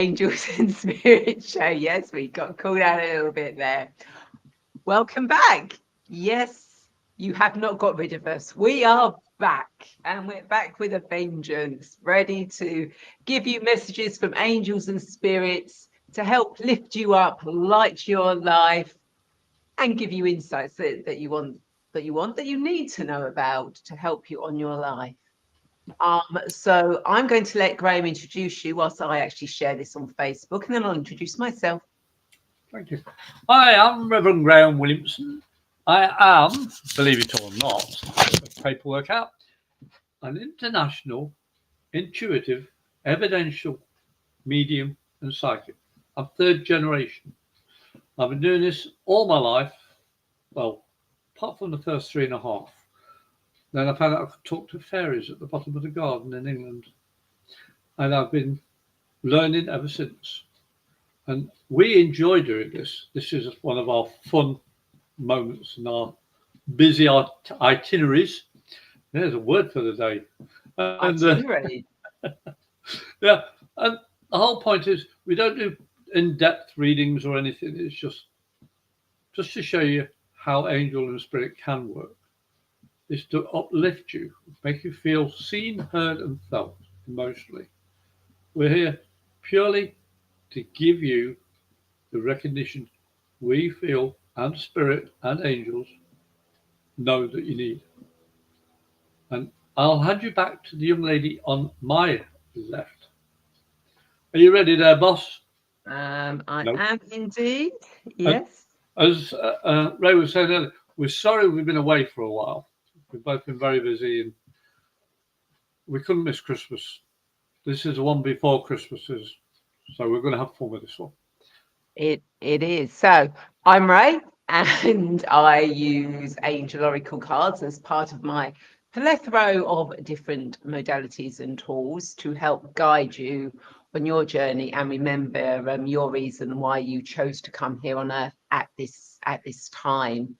Angels and Spirit Show. Yes, we got called out a little bit there. Welcome back. Yes, you have not got rid of us. We are back, and we're back with a vengeance, ready to give you messages from angels and spirits to help lift you up, light your life, and give you insights that you need to know about to help you on your life. So I'm going to let Graham introduce you whilst I actually share this on Facebook, and then I'll introduce myself. Thank you. Hi, I'm Reverend Graham Williamson. I am, believe it or not, paperwork out, an international, intuitive, evidential medium and psychic. I'm third generation. I've been doing this all my life, well, apart from the first 3.5. Then I found out I could talk to fairies at the bottom of the garden in England. And I've been learning ever since. And we enjoy doing this. This is one of our fun moments in our busy itineraries. There's a word for the day. And, Itinerary. yeah, and the whole point is we don't do in-depth readings or anything. It's just to show you how angel and spirit can work. It's to uplift you, make you feel seen, heard, and felt emotionally. We're here purely to give you the recognition we feel and spirit and angels know that you need. And I'll hand you back to the young lady on my left. Are you ready there, boss? I No. am indeed. Yes. As Ray was saying earlier, we're sorry we've been away for a while. We've both been very busy and we couldn't miss Christmas. This is the one before Christmases, so we're going to have fun with this one. It is. So I'm Ray, and I use Angel Oracle cards as part of my plethora of different modalities and tools to help guide you on your journey and remember your reason why you chose to come here on Earth at this time.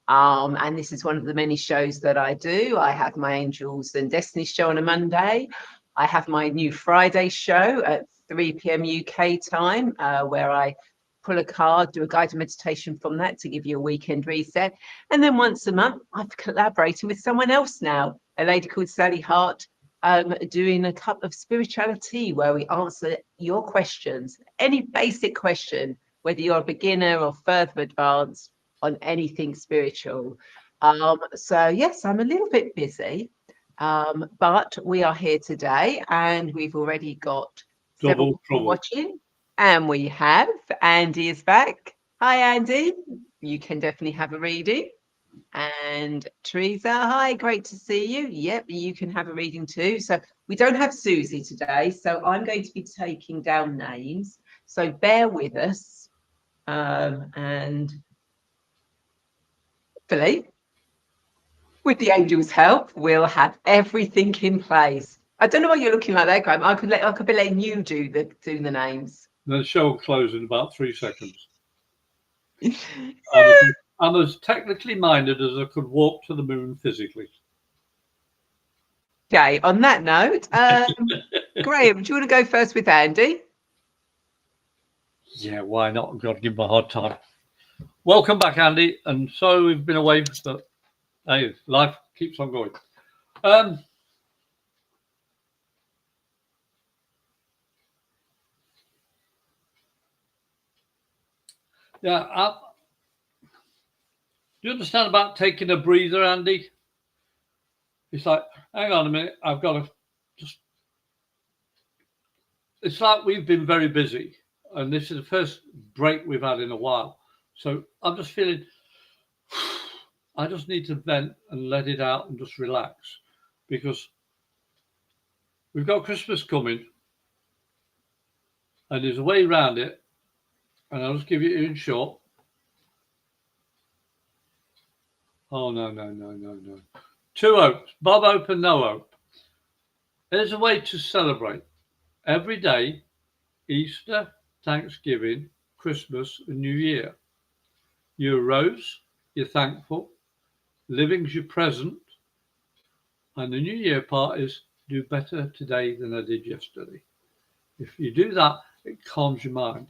And this is one of the many shows that I do. I have my Angels and Destiny show on a Monday. I have my new Friday show at 3 p.m. UK time, where I pull a card, do a guided meditation from that to give you a weekend reset. And then once a month, I'm collaborating with someone else now, a lady called Sally Hart, doing a cup of spirituality where we answer your questions, any basic question, whether you're a beginner or further advanced on anything spiritual. So yes, I'm a little bit busy, but we are here today and we've already got several people watching. And we have Andy is back. Hi, Andy. You can definitely have a reading. And Teresa, hi, great to see you. Yep, you can have a reading too. So we don't have Susie today, so I'm going to be taking down names. So bear with us. And hopefully, with the angels' help, we'll have everything in place. I don't know what you're looking like there, Graham. I could be letting you do the names. The show will close in about 3 seconds. Yeah. I'm as technically minded as I could walk to the moon physically. Okay, on that note, Graham, do you want to go first with Andy? Yeah, why not? I've got to give him a hard time. Welcome back, Andy. And so we've been away, but hey, life keeps on going. Yeah, do you understand about taking a breather, Andy? It's like, hang on a minute, I've got to just. It's like we've been very busy, and this is the first break we've had in a while. So I'm just feeling, I just need to vent and let it out and just relax because we've got Christmas coming and there's a way around it. And I'll just give you in short. Oh, no. 2 oaks, Bob open, no oak. There's a way to celebrate every day, Easter, Thanksgiving, Christmas, and New Year. You're a rose, you're thankful, living's your present, and the New Year part is do better today than I did yesterday. If you do that it calms your mind.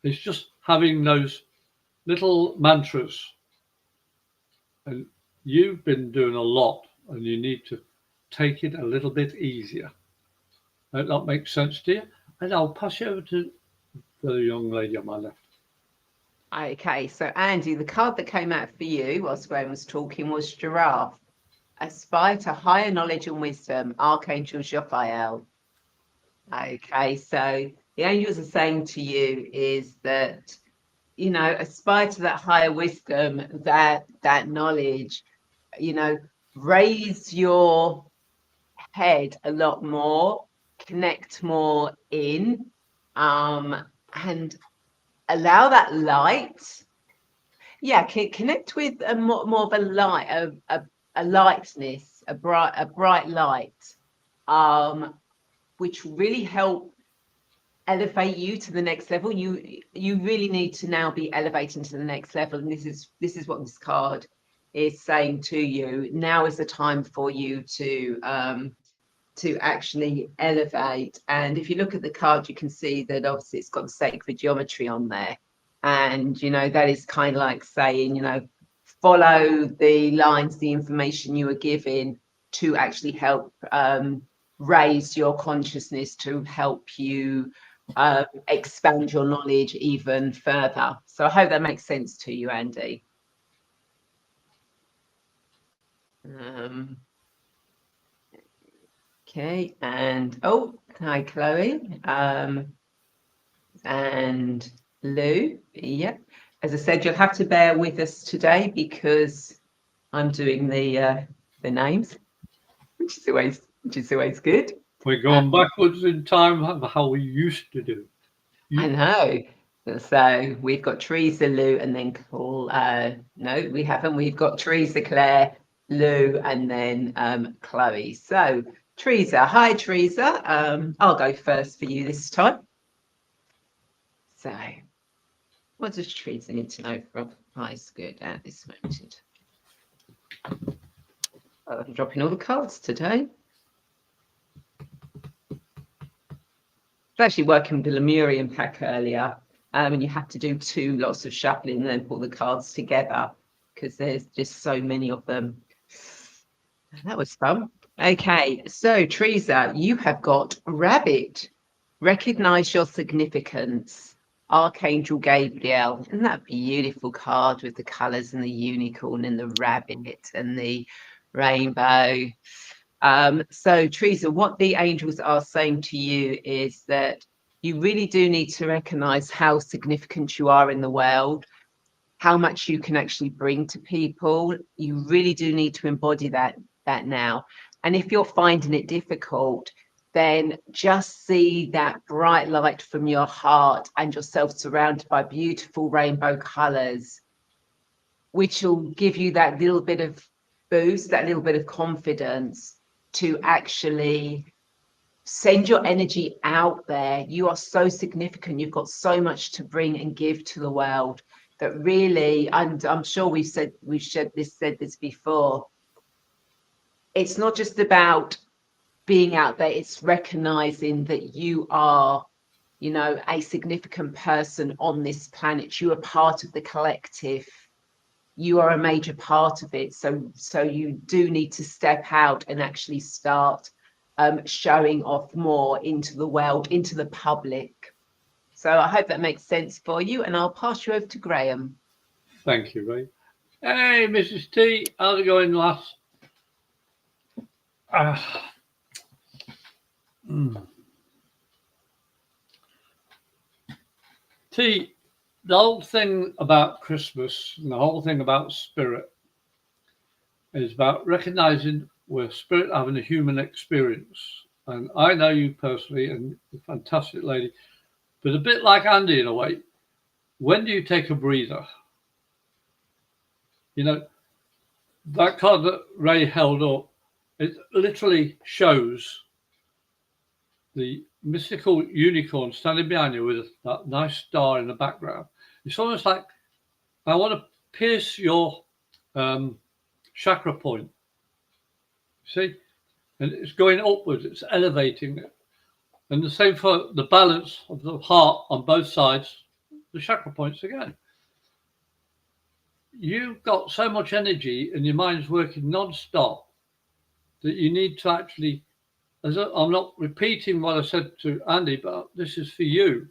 It's just having those little mantras. And you've been doing a lot, and you need to take it a little bit easier. That makes sense to you? And I'll pass you over to the young lady on my left. Okay, so Andy, the card that came out for you whilst Graham was talking was Giraffe. Aspire to higher knowledge and wisdom, Archangel Jophiel. Okay, so the angels are saying to you is that, you know, aspire to that higher wisdom, that knowledge, you know, raise your head a lot more, connect more in, and allow that light. Yeah, connect with a more of a light, a lightness, a bright light, which really help elevate you to the next level. You really need to now be elevating to the next level, and this is what this card is saying to you. Now is the time for you to actually elevate. And if you look at the card, you can see that obviously it's got sacred geometry on there, and you know that is kind of like saying, you know, follow the lines, the information you were given to actually help raise your consciousness, to help you expand your knowledge even further. So I hope that makes sense to you, Andy. Okay, and oh, hi Chloe, and Lou. Yeah, as I said, you'll have to bear with us today because I'm doing the names, which is always good. We're going backwards in time of how we used to do. I know. So we've got Teresa, Lou, and then no, we haven't. We've got Teresa, Claire, Lou, and then Chloe. So Teresa, hi Teresa. I'll go first for you this time. So what does Teresa need to know from high school at this moment? Oh, I'm dropping all the cards today. I was actually working with the Lemurian pack earlier, and you have to do lots of shuffling and then pull the cards together because there's just so many of them. That was fun. Okay, so Teresa, you have got Rabbit. Recognize your significance. Archangel Gabriel. Isn't that a beautiful card with the colours and the unicorn and the rabbit and the rainbow? So Teresa, what the angels are saying to you is that you really do need to recognize how significant you are in the world, how much you can actually bring to people. You really do need to embody that now. And if you're finding it difficult, then just see that bright light from your heart and yourself surrounded by beautiful rainbow colors, which will give you that little bit of boost, that little bit of confidence to actually send your energy out there. You are so significant. You've got so much to bring and give to the world that really, and I'm sure we've said this before, it's not just about being out there, it's recognizing that you are, you know, a significant person on this planet. You are part of the collective. You are a major part of it. So you do need to step out and actually start showing off more into the world, into the public. So I hope that makes sense for you, and I'll pass you over to Graham. Thank you, Ray. Hey, Mrs. T, how's it going, lass? T, the whole thing about Christmas and the whole thing about spirit is about recognizing we're spirit having a human experience. And I know you personally, and you're a fantastic lady, but a bit like Andy in a way. When do you take a breather? You know, that card that Ray held up, it literally shows the mystical unicorn standing behind you with that nice star in the background. It's almost like I want to pierce your chakra point. See? And it's going upwards, it's elevating it. And the same for the balance of the heart on both sides, the chakra points again. You've got so much energy and your mind's working non-stop that you need to actually, I'm not repeating what I said to Andy, but this is for you,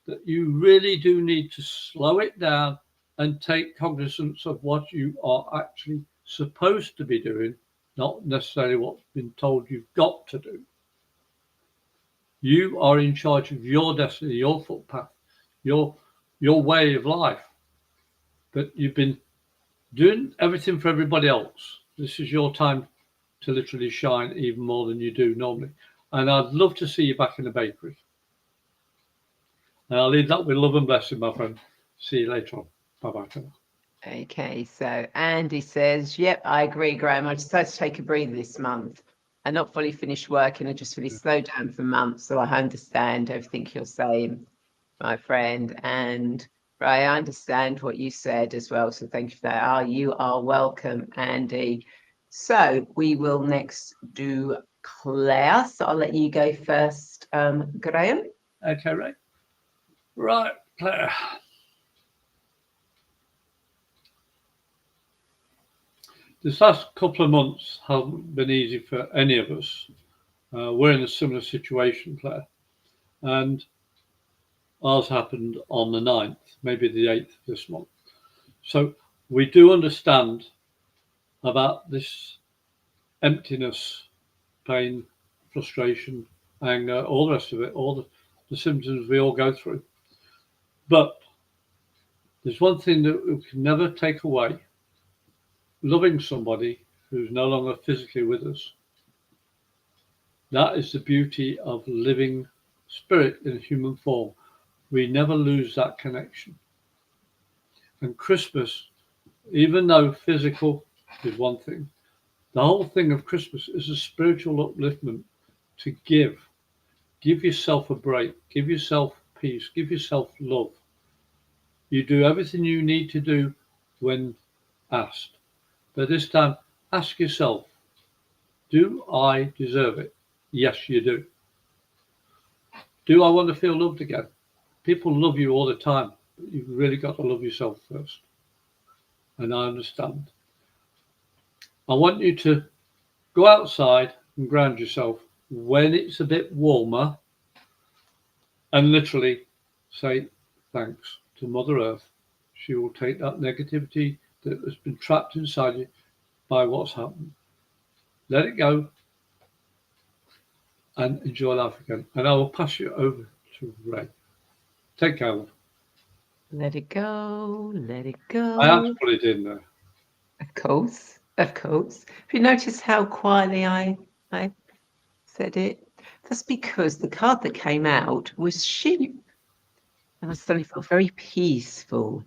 that you really do need to slow it down and take cognizance of what you are actually supposed to be doing, not necessarily what's been told you've got to do. You are in charge of your destiny, your footpath, your way of life. But you've been doing everything for everybody else. This is your time to literally shine even more than you do normally. And I'd love to see you back in the bakery. And I'll leave that with love and blessing, my friend. See you later on. Bye-bye. Okay, so Andy says, yep, I agree, Graham. I decided to take a breather this month. I'm not fully finished working. I just really slowed down for months. So I understand everything you're saying, my friend. And Ray, I understand what you said as well. So thank you for that. You are welcome, Andy. So we will next do Claire. So I'll let you go first, Graham. Okay, Ray. Right, Claire. This last couple of months haven't been easy for any of us. We're in a similar situation, Claire. And ours happened on the 9th, maybe the 8th this month. So we do understand about this emptiness, pain, frustration, anger, all the rest of it, all the symptoms we all go through. But there's one thing that we can never take away: loving somebody who's no longer physically with us. That is the beauty of living spirit in human form. We never lose that connection. And Christmas, even though physical is one thing, the whole thing of Christmas is a spiritual upliftment to give. Give yourself a break. Give yourself peace. Give yourself love. You do everything you need to do when asked. But this time, ask yourself, do I deserve it? Yes, you do. Do I want to feel loved again? People love you all the time, but you've really got to love yourself first. And I understand. I want you to go outside and ground yourself when it's a bit warmer and literally say thanks to Mother Earth. She will take that negativity that has been trapped inside you by what's happened. Let it go and enjoy life again. And I will pass you over to Ray. Take care, love. Let it go, let it go. I have to put it in there. Of course, of course. Have you noticed how quietly I said it? That's because the card that came out was sheep. And I suddenly felt very peaceful.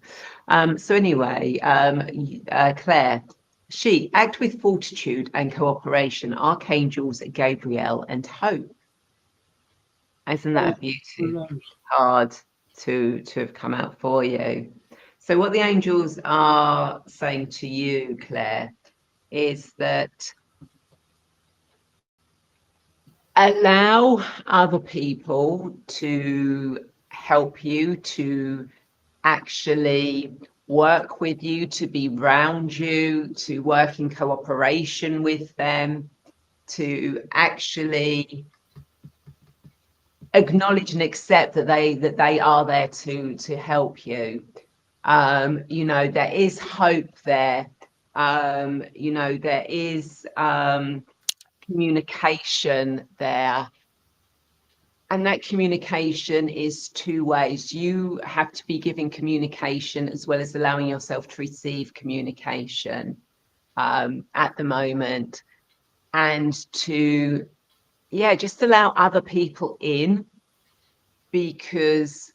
So anyway, Claire, she act with fortitude and cooperation, archangels Gabriel and Hope. Isn't that a beautiful card to have come out for you? So what the angels are saying to you, Claire, is that allow other people to help you, to actually work with you, to be around you, to work in cooperation with them, to actually acknowledge and accept that they are there to help you. You know, there is hope there. You know, there is communication there. And that communication is two ways. You have to be giving communication as well as allowing yourself to receive communication at the moment. And to, just allow other people in, because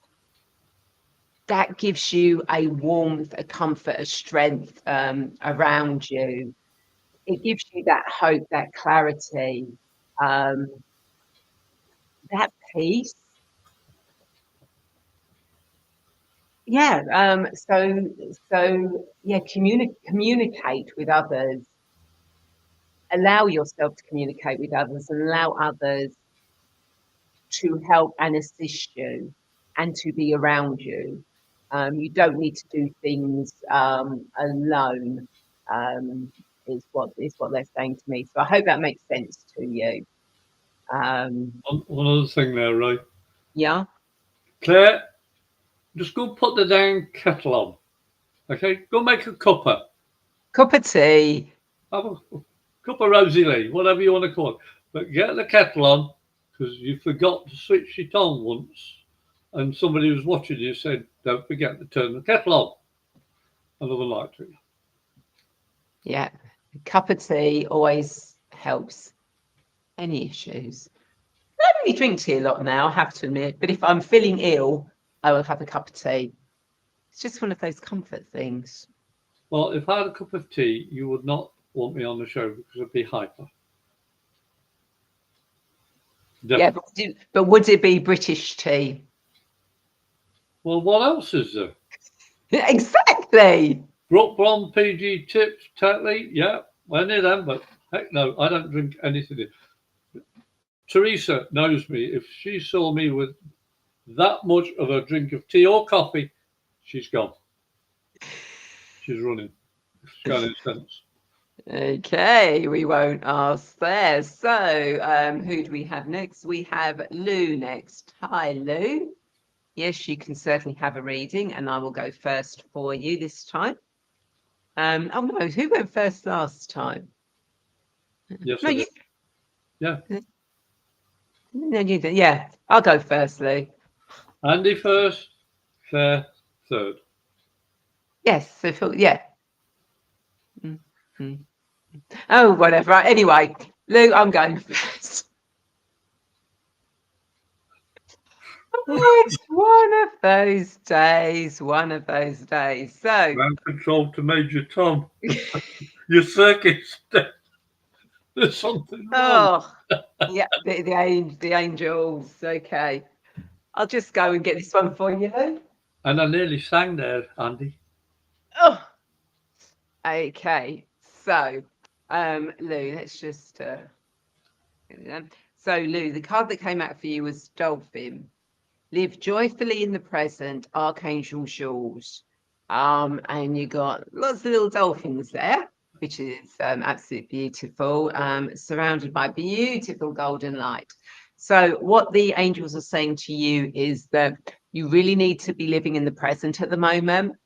that gives you a warmth, a comfort, a strength around you. It gives you that hope, that clarity, that peace. Communicate with others. Allow yourself to communicate with others and allow others to help and assist you and to be around you. You don't need to do things alone. Is what they're saying to me. So I hope that makes sense to you. One other thing there, right? Yeah. Claire, just go put the dang kettle on. Okay? Go make a cuppa. Cup of tea. Have a cup of Rosie Lee, whatever you want to call it. But get the kettle on because you forgot to switch it on once. And somebody was watching you said, don't forget to turn the kettle on. Another light to you. Yeah. A cup of tea always helps. Any issues? I don't really drink tea a lot now, I have to admit. But if I'm feeling ill, I will have a cup of tea. It's just one of those comfort things. Well, if I had a cup of tea, you would not want me on the show because I'd be hyper. Yeah, but would it be British tea? Well, what else is there? Exactly. Brook Blonde, PG Tips, Tetley, yeah, any of them, but heck no, I don't drink anything. Teresa knows me. If she saw me with that much of a drink of tea or coffee, she's gone. She's running. It's got any sense. Okay, we won't ask there. So, who do we have next? We have Lou next. Hi, Lou. Yes, you can certainly have a reading, and I will go first for you this time. Oh no, who went first last time? Yes, No, I you. did. Yeah. No, you did. Yeah, I'll go first, Lou. Andy first, Claire third. Yes, so yeah. Mm-hmm. Oh, whatever. Right. Anyway, Lou, I'm going first. Oh, it's one of those days. One of those days. So, Ground control to Major Tom. Your circuit's dead. There's something wrong. oh, yeah, the angels. Okay, I'll just go and get this one for you, Lou. And I nearly sang there, Andy. Oh, okay. So, Lou, let's just get it done. So, Lou, the card that came out for you was Dolphin. Live joyfully in the present, Archangel yours. And you got lots of little dolphins there, which is absolutely beautiful, surrounded by beautiful golden light. So, what the angels are saying to you is that you really need to be living in the present at the moment.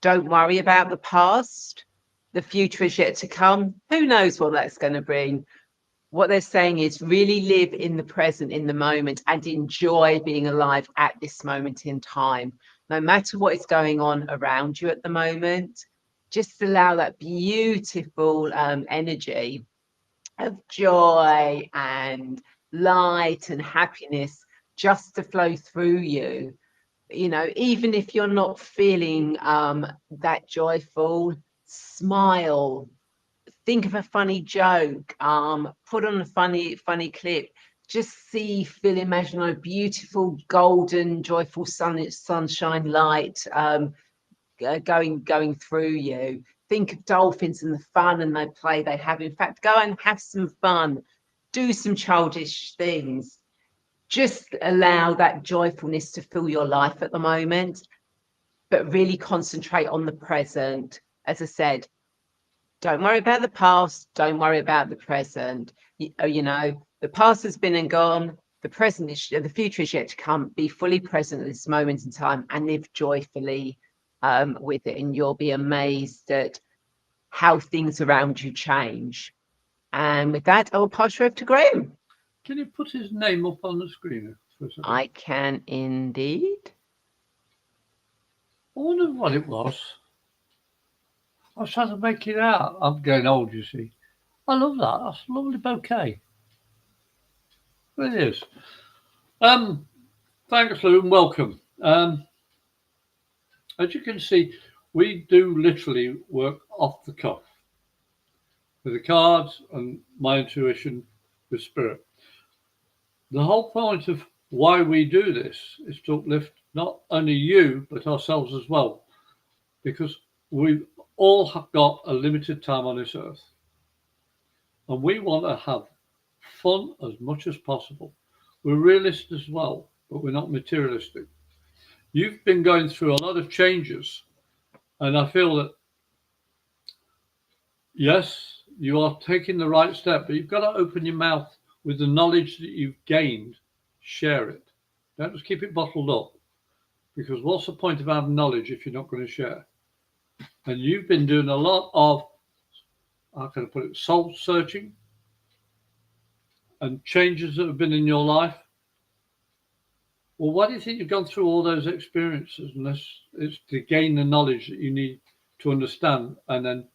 Don't worry about the past. The future is yet to come. Who knows what that's going to bring? What they're saying is really live in the present, in the moment, and enjoy being alive at this moment in time. No matter what is going on around you at the moment, just allow that beautiful energy of joy and light and happiness just to flow through you. You know, even if you're not feeling that joyful, smile, think of a funny joke, put on a funny clip, just see, feel, imagine a beautiful golden joyful sunshine light going through you. Think of dolphins and the fun and the play they have. In fact, go and have some fun, do some childish things, just allow that joyfulness to fill your life at the moment, but really concentrate on the present. As I said, don't worry about the past. Don't worry about the present. You know, the past has been and gone. The present is, the future is yet to come. Be fully present at this moment in time and live joyfully with it. And you'll be amazed at how things around you change. And with that, I will pass you over to Graham. Can you put his name up on the screen for a second? I can indeed. I wonder what it was. I was trying to make it out. I'm getting old, you see. I love that. That's a lovely bouquet. It is. Thanks, Lou, and welcome. As you can see, we do literally work off the cuff with the cards and my intuition with spirit. The whole point of why we do this is to uplift not only you, but ourselves as well, because we all have got a limited time on this earth. And we want to have fun as much as possible. we're realists as well, but we're not materialistic. You've been going through a lot of changes, and I feel that, yes, you are taking the right step, but you've got to open your mouth with the knowledge that you've gained. Share it. Don't just keep it bottled up, because what's the point of having knowledge if you're not going to share? And you've been doing a lot of, how can I put it, soul searching and changes that have been in your life. Well, why do you think you've gone through all those experiences? Unless it's to gain the knowledge that you need to understand and then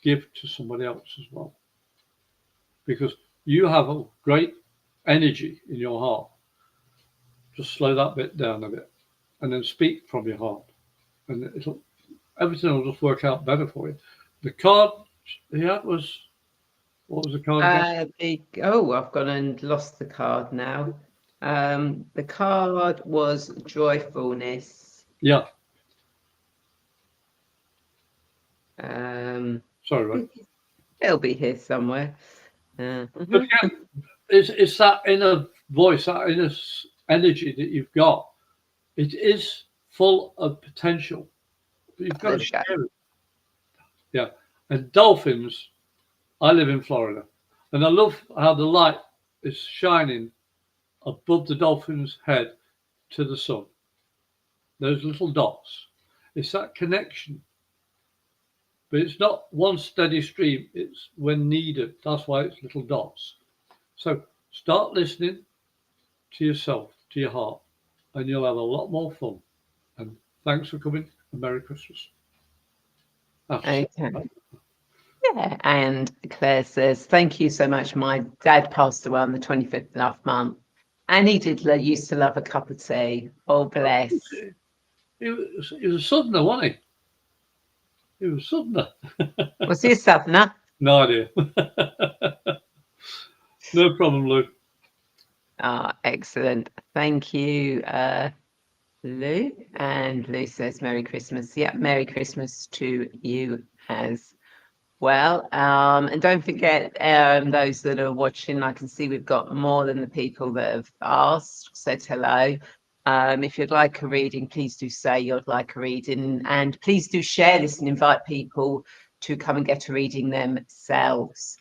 give to somebody else as well. Because you have a great energy in your heart. Just slow that bit down a bit and then speak from your heart. And everything will just work out better for you. The card he had was, what was the card again? I've gone and lost the card now. The card was joyfulness. Yeah. Sorry, right. It'll be here somewhere. But again, it's that inner voice, that inner energy that you've got. It is full of potential. But you've got to share it. Yeah. And dolphins, I live in Florida, and I love how the light is shining above the dolphin's head to the sun. Those little dots. It's that connection. But it's not one steady stream. It's when needed. That's why it's little dots. So start listening to yourself, to your heart, and you'll have a lot more fun. And thanks for coming. And Merry Christmas. Okay. Yeah, and Claire says, thank you so much. My dad passed away on the 25th of last month, and he used to love a cup of tea. Oh, bless. He was a southerner, wasn't he? He was a southerner. Was he a southerner? No idea. No problem, Lou. Excellent. Thank you, Lou. And Lou says, Merry Christmas. Yeah, Merry Christmas to you as well. And don't forget, those that are watching, I can see we've got more than the people that have asked, said hello. If you'd like a reading, please do say you'd like a reading, and please do share this and invite people to come and get a reading themselves.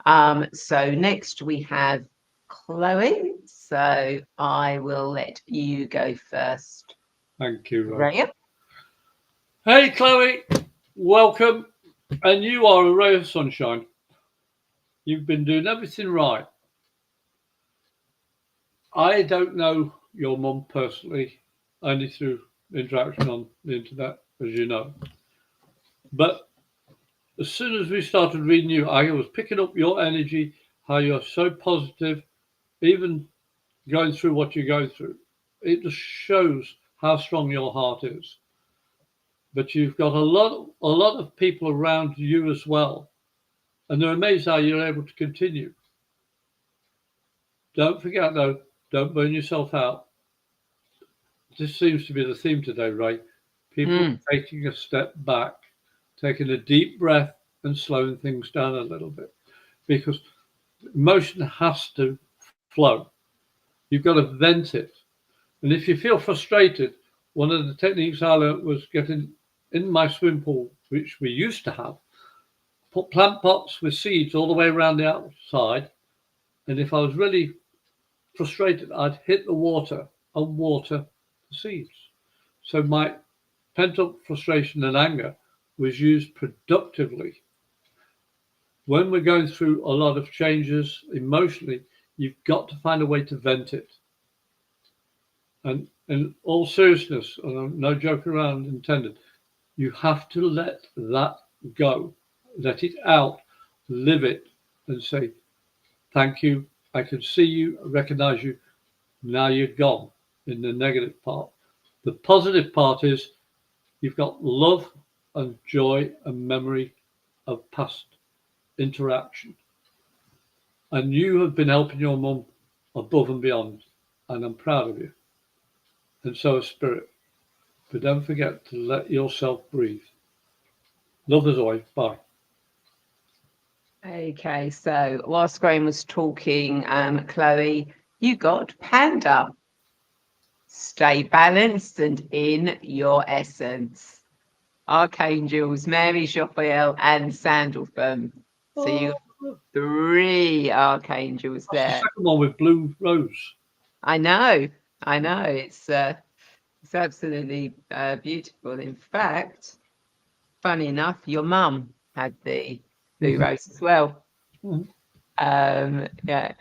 So next we have Chloe. So I will let you go first. Thank you, Raya. Hey, Chloe, welcome. And you are a ray of sunshine. You've been doing everything right. I don't know your mum personally, only through interaction on the internet, as you know. But as soon as we started reading you, I was picking up your energy, how you're so positive, even going through what you're going through. It just shows how strong your heart is. But you've got a lot of people around you as well. And they're amazed how you're able to continue. Don't forget, though, don't burn yourself out. This seems to be the theme today, right? People taking a step back, taking a deep breath and slowing things down a little bit. Because emotion has to flow. You've got to vent it. And if you feel frustrated, one of the techniques I learned was getting in my swim pool, which we used to have, put plant pots with seeds all the way around the outside. And if I was really frustrated, I'd hit the water and water the seeds. So my pent-up frustration and anger was used productively. When we're going through a lot of changes emotionally, you've got to find a way to vent it. And in all seriousness, no joke around intended, you have to let that go. Let it out, live it, and say, thank you, I can see you, I recognize you, now you're gone in the negative part. The positive part is you've got love and joy and memory of past interaction. And you have been helping your mum above and beyond, and I'm proud of you. And so is Spirit. But don't forget to let yourself breathe. Love as always. Bye. Okay, so whilst Graham was talking, Chloe, you got Panda. Stay balanced and in your essence. Archangels, Mary, Jophiel, and Sandalphon. So you got 3 archangels That's the there. second one with blue rose. I know, I know. It's absolutely beautiful. In fact, funny enough, your mum had the blue rose as well. Mhm. Yeah.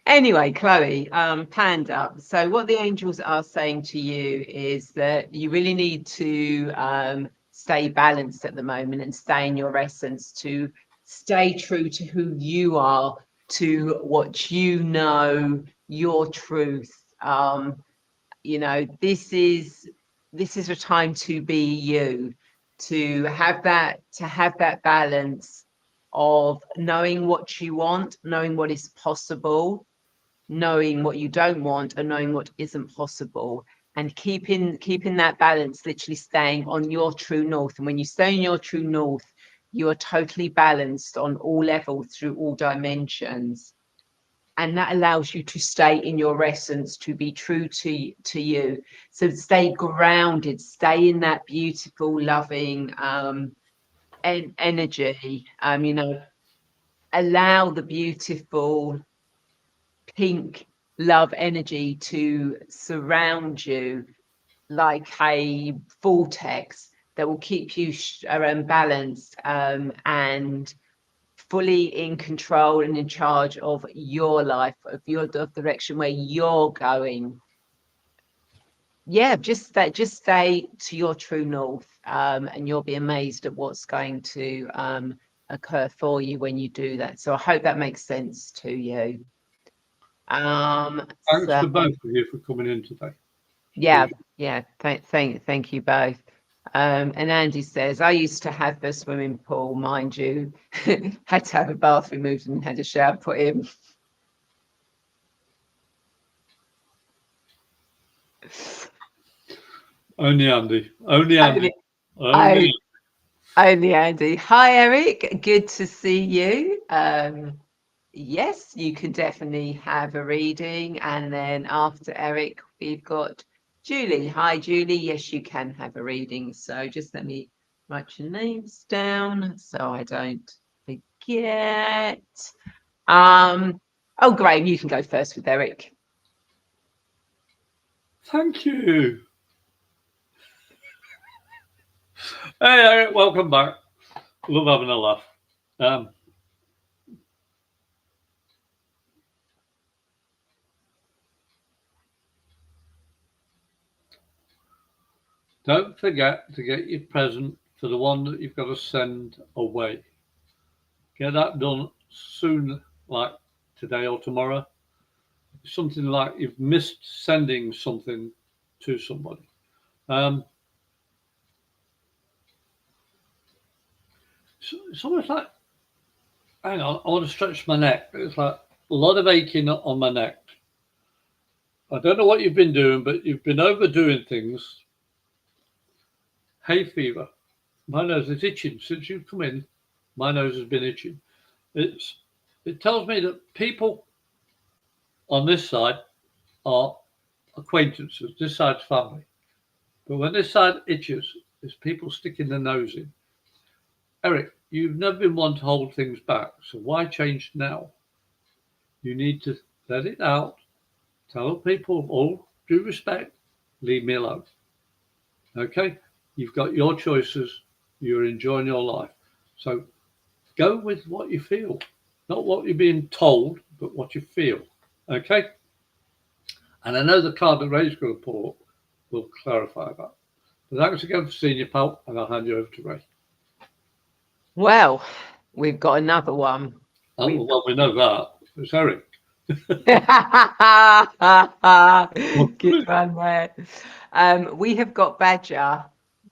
Anyway, Chloe, Panda. So what the angels are saying to you is that you really need to stay balanced at the moment and stay in your essence, to stay true to who you are, to what you know, your truth. This is a time to be you, to have that balance of knowing what you want, knowing what is possible, knowing what you don't want, and knowing what isn't possible, and keeping that balance, literally staying on your true north. And when you stay in your true north, you are totally balanced on all levels through all dimensions, and that allows you to stay in your essence, to be true to you. So stay grounded, stay in that beautiful, loving energy. Allow the beautiful pink love energy to surround you like a vortex that will keep you balanced and fully in control and in charge of your life, of your direction where you're going. Yeah, just stay to your true north, and you'll be amazed at what's going to occur for you when you do that. So I hope that makes sense to you. Thanks So to both of you for coming in today. yeah, thank you both. And Andy says, I used to have the swimming pool, mind you, had to have a bath removed and had a shower put in. Only Andy. Only Andy. Only, Only. only Andy. Hi, Eric. Good to see you. Yes, you can definitely have a reading. And then after Eric, we've got Julie. Hi, Julie. Yes, you can have a reading. So just let me write your names down so I don't forget. Oh, Graham, you can go first with Eric. Thank you. Hey, Eric, welcome back. Love having a laugh. Don't forget to get your present for the one that you've got to send away. Get that done soon, like today or tomorrow. Something like you've missed sending something to somebody. It's almost like, hang on, I want to stretch my neck. It's like a lot of aching on my neck. I don't know what you've been doing, but you've been overdoing things. Hay fever. My nose is itching since you've come in. My nose has been itching. It tells me that people on this side are acquaintances. This side's family. But when this side itches, it's people sticking their nose in. Eric, you've never been one to hold things back, so why change now? You need to let it out. Tell people, all due respect, leave me alone. Okay? You've got your choices. You're enjoying your life. So go with what you feel, not what you're being told, but what you feel. Okay? And I know the card that Ray's going to pull will clarify that. But thanks again for seeing you, pal, and I'll hand you over to Ray. Well, we've got another one. Oh, well, we know that. It's Eric. Good one there. We have got Badger.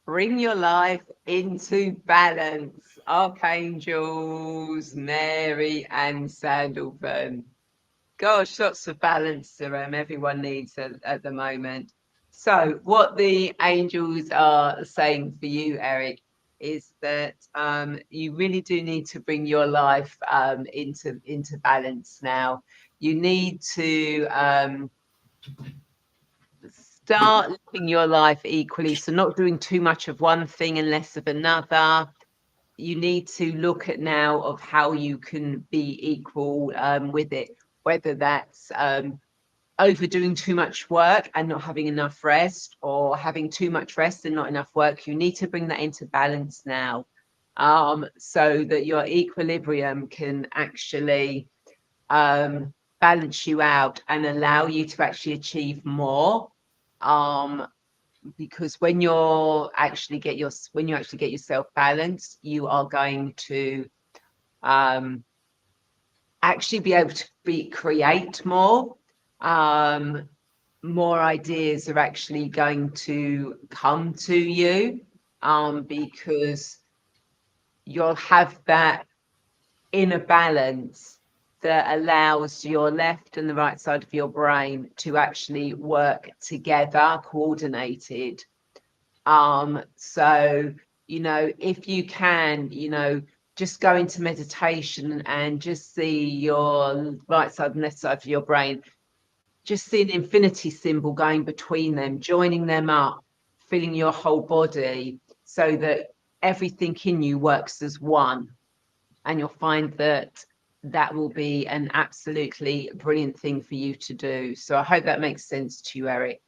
Bring your life into balance. Archangels, Mary, and Sandalphon. Gosh, lots of balance everyone needs at the moment. So, what the angels are saying for you, Eric, is that you really do need to bring your life into balance now. You need to start living your life equally. So not doing too much of one thing and less of another. You need to look at now of how you can be equal with it, whether that's overdoing too much work and not having enough rest, or having too much rest and not enough work. You need to bring that into balance now, so that your equilibrium can actually balance you out and allow you to actually achieve more. Because when you actually get yourself balanced, you are going to actually be able to create more. More ideas are actually going to come to you, because you'll have that inner balance that allows your left and the right side of your brain to actually work together, coordinated. So, if you can, just go into meditation and just see your right side and left side of your brain, just see an infinity symbol going between them, joining them up, filling your whole body so that everything in you works as one. And you'll find that that will be an absolutely brilliant thing for you to do. So I hope that makes sense to you, Eric.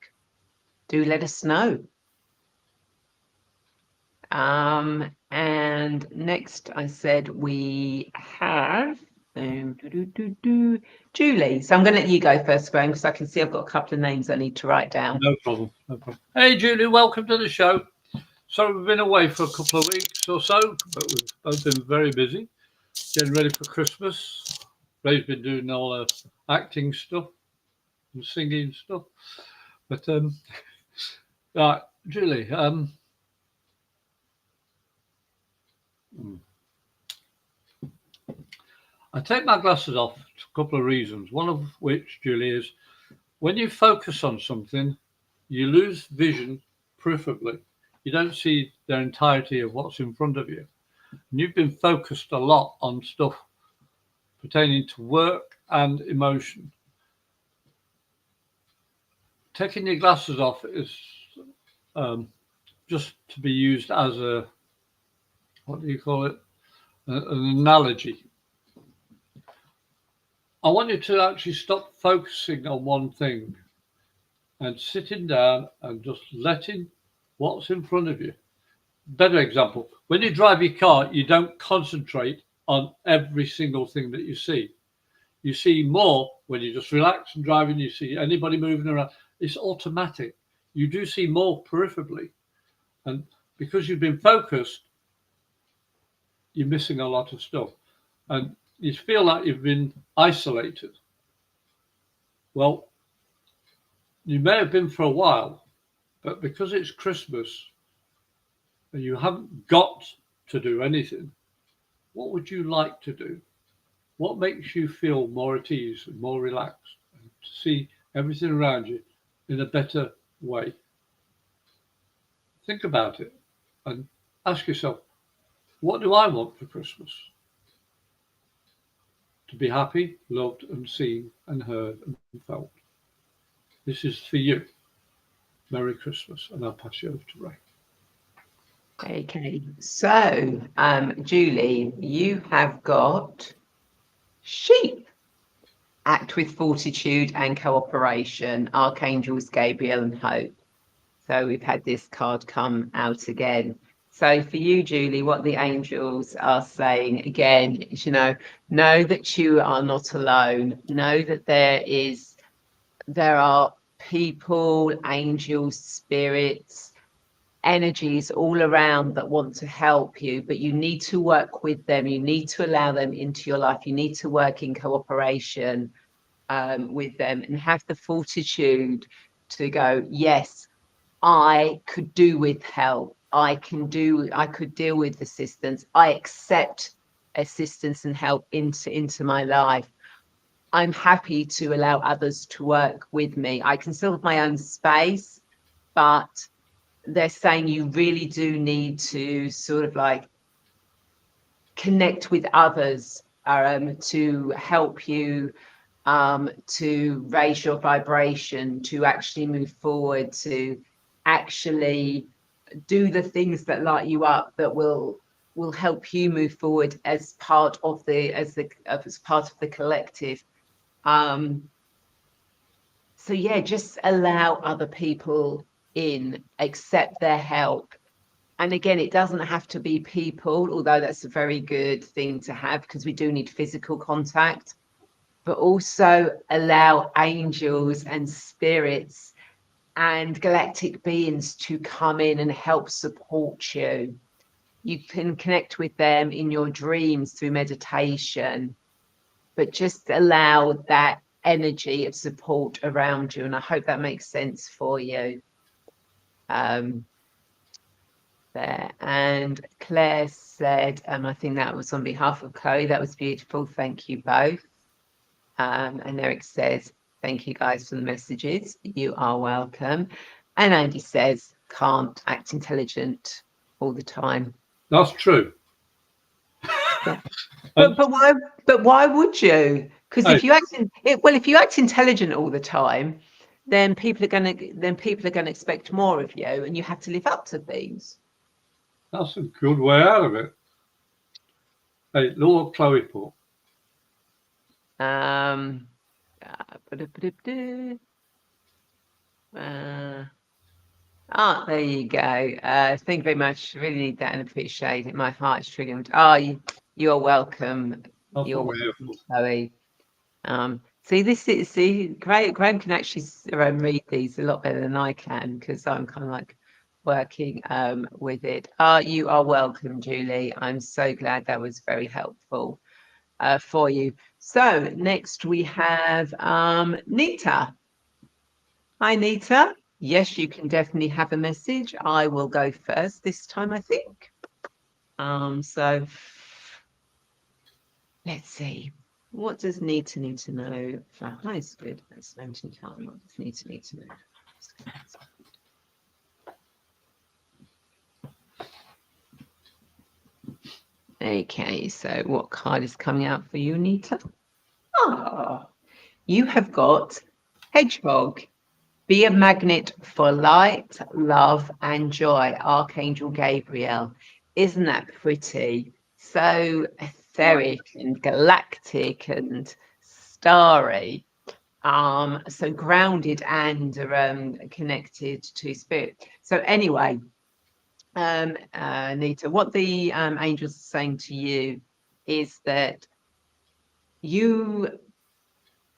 Do let us know. And next I said we have Julie. So I'm going to let you go first, Graham, because I can see I've got a couple of names I need to write down. No problem. No problem. Hey, Julie, welcome to the show. So we've been away for a couple of weeks or so, but we've both been very busy, getting ready for Christmas. Ray's been doing all the acting stuff and singing stuff. But right, Julie, I take my glasses off for a couple of reasons. One of which, Julie, is when you focus on something, you lose vision peripherally. You don't see the entirety of what's in front of you. And you've been focused a lot on stuff pertaining to work and emotion. Taking your glasses off is just to be used as a, what do you call it? An analogy. I want you to actually stop focusing on one thing and sitting down and just letting what's in front of you. Better example, when you drive your car, you don't concentrate on every single thing that you see. You see more when you just relax and driving, you see anybody moving around. It's automatic. You do see more peripherally. And because you've been focused, you're missing a lot of stuff. And you feel like you've been isolated. Well, you may have been for a while, but because it's Christmas and you haven't got to do anything, what would you like to do? What makes you feel more at ease and more relaxed and to see everything around you in a better way? Think about it and ask yourself, what do I want for Christmas? To be happy, loved and seen and heard and felt. This is for you. Merry Christmas, and I'll pass you over to Ray. Okay, so Julie, you have got sheep. Act with fortitude and cooperation, archangels Gabriel and Hope. So we've had this card come out again. So for you, Julie, what the angels are saying again is, know that you are not alone. Know that there are people, angels, spirits, energies all around that want to help you, but you need to work with them. You need to allow them into your life. You need to work in cooperation with them and have the fortitude to go, yes, I could do with help. I could deal with assistance. I accept assistance and help into my life. I'm happy to allow others to work with me. I can still have my own space, but they're saying you really do need to sort of like connect with others to help you to raise your vibration, to actually move forward, to actually do the things that light you up, that will help you move forward as part of the collective. So yeah, just allow other people in, accept their help. And again, it doesn't have to be people, although that's a very good thing to have, because we do need physical contact, but also allow angels and spirits and galactic beings to come in and help support you. You can connect with them in your dreams through meditation, but just allow that energy of support around you. And I hope that makes sense for you. There. And Claire said, I think that was on behalf of Chloe, that was beautiful. Thank you both. And Eric says, thank you guys for the messages. You are welcome. And Andy says, can't act intelligent all the time. That's true. But why would you? Because if you act intelligent all the time, then people are going to expect more of you, and you have to live up to things. That's a good way out of it. Hey, Lord Chloe Port. There you go. Thank you very much. Really need that and appreciate it. My heart's triggered. You're welcome. You're welcome, Chloe. Graham can actually read these a lot better than I can, because I'm kind of like working with it. You are welcome, Julie. I'm so glad that was very helpful for you. So next we have Nita. Hi, Nita. Yes, you can definitely have a message. I will go first this time, I think. So let's see. What does Nita need to know? That's good. That's 19 time. What does Nita need to know? Okay, so what card is coming out for you, Nita? You have got Hedgehog. Be a magnet for light, love, and joy. Archangel Gabriel. Isn't that pretty? So etheric and galactic and starry. So grounded and connected to spirit. So anyway, Nita, what the angels are saying to you is that you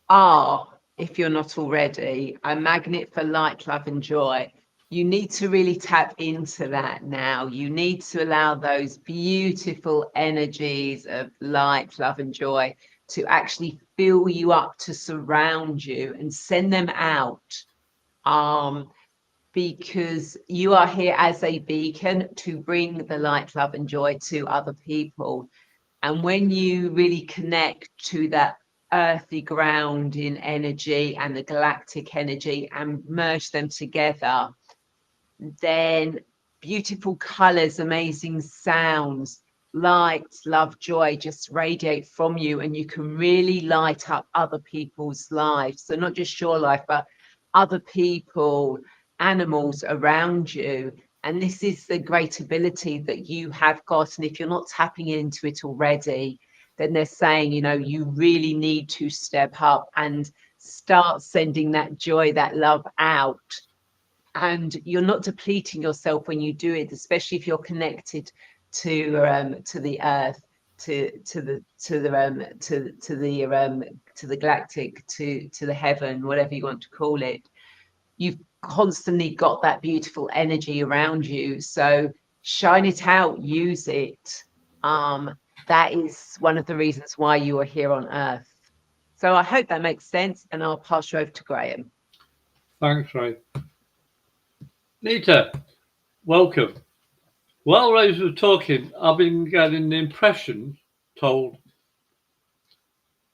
are, if you're not already, a magnet for light, love, and joy. You need to really tap into that now. You need to allow those beautiful energies of light, love, and joy to actually fill you up, to surround you, and send them out. Because you are here as a beacon to bring the light, love, and joy to other people. And when you really connect to that earthy ground in energy and the galactic energy and merge them together, then beautiful colors, amazing sounds, light, love, joy just radiate from you, and you can really light up other people's lives. So not just your life, but other people, animals around you. And this is the great ability that you have got. And if you're not tapping into it already, then they're saying, you really need to step up and start sending that joy, that love out. And you're not depleting yourself when you do it, especially if you're connected to the earth, to the galactic, to the heaven, whatever you want to call it. You've constantly got that beautiful energy around you, so shine it out, use it. That is one of the reasons why you are here on earth. So I hope that makes sense, and I'll pass you over to Graham. Thanks, Ray. Nita, welcome. While Ray was talking, I've been getting the impression told,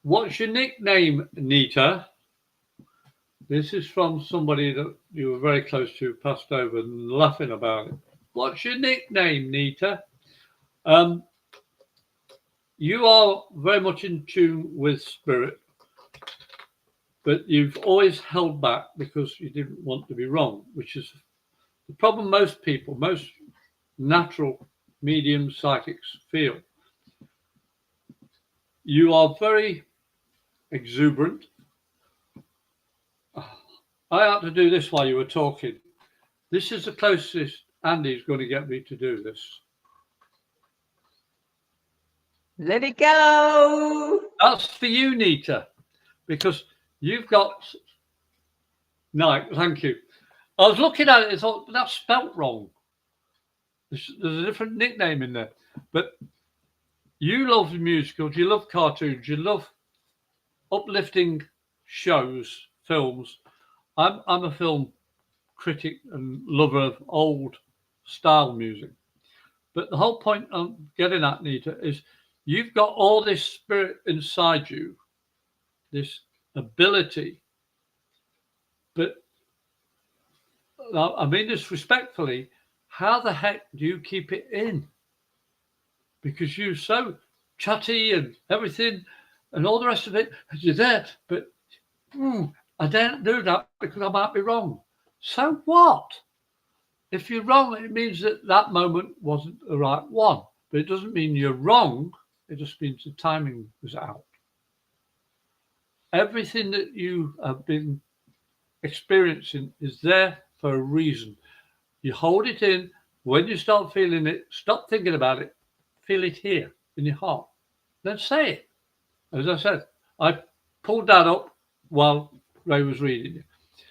what's your nickname, Nita? This is from somebody that you were very close to, passed over and laughing about it. What's your nickname, Nita? You are very much in tune with spirit. but you've always held back because you didn't want to be wrong, which is the problem most people, most natural medium psychics feel. You are very exuberant. I had to do this while you were talking. This is the closest Andy's going to get me to do this. Let it go. That's for you, Nita, because you've got... No, thank you. I was looking at it and thought, that's spelt wrong. There's a different nickname in there. But you love musicals, you love cartoons, you love uplifting shows, films. I'm a film critic and lover of old style music. But the whole point I'm getting at, Nita, is you've got all this spirit inside you, this ability. But I mean this respectfully, how the heck do you keep it in? Because you're so chatty and everything and all the rest of it, you're there, but I don't do that because I might be wrong. So what? If you're wrong, it means that that moment wasn't the right one. But it doesn't mean you're wrong. It just means the timing was out. Everything that you have been experiencing is there for a reason. You hold it in. When you start feeling it, stop thinking about it. Feel it here in your heart. Then say it. As I said, I pulled that up while Ray was reading it.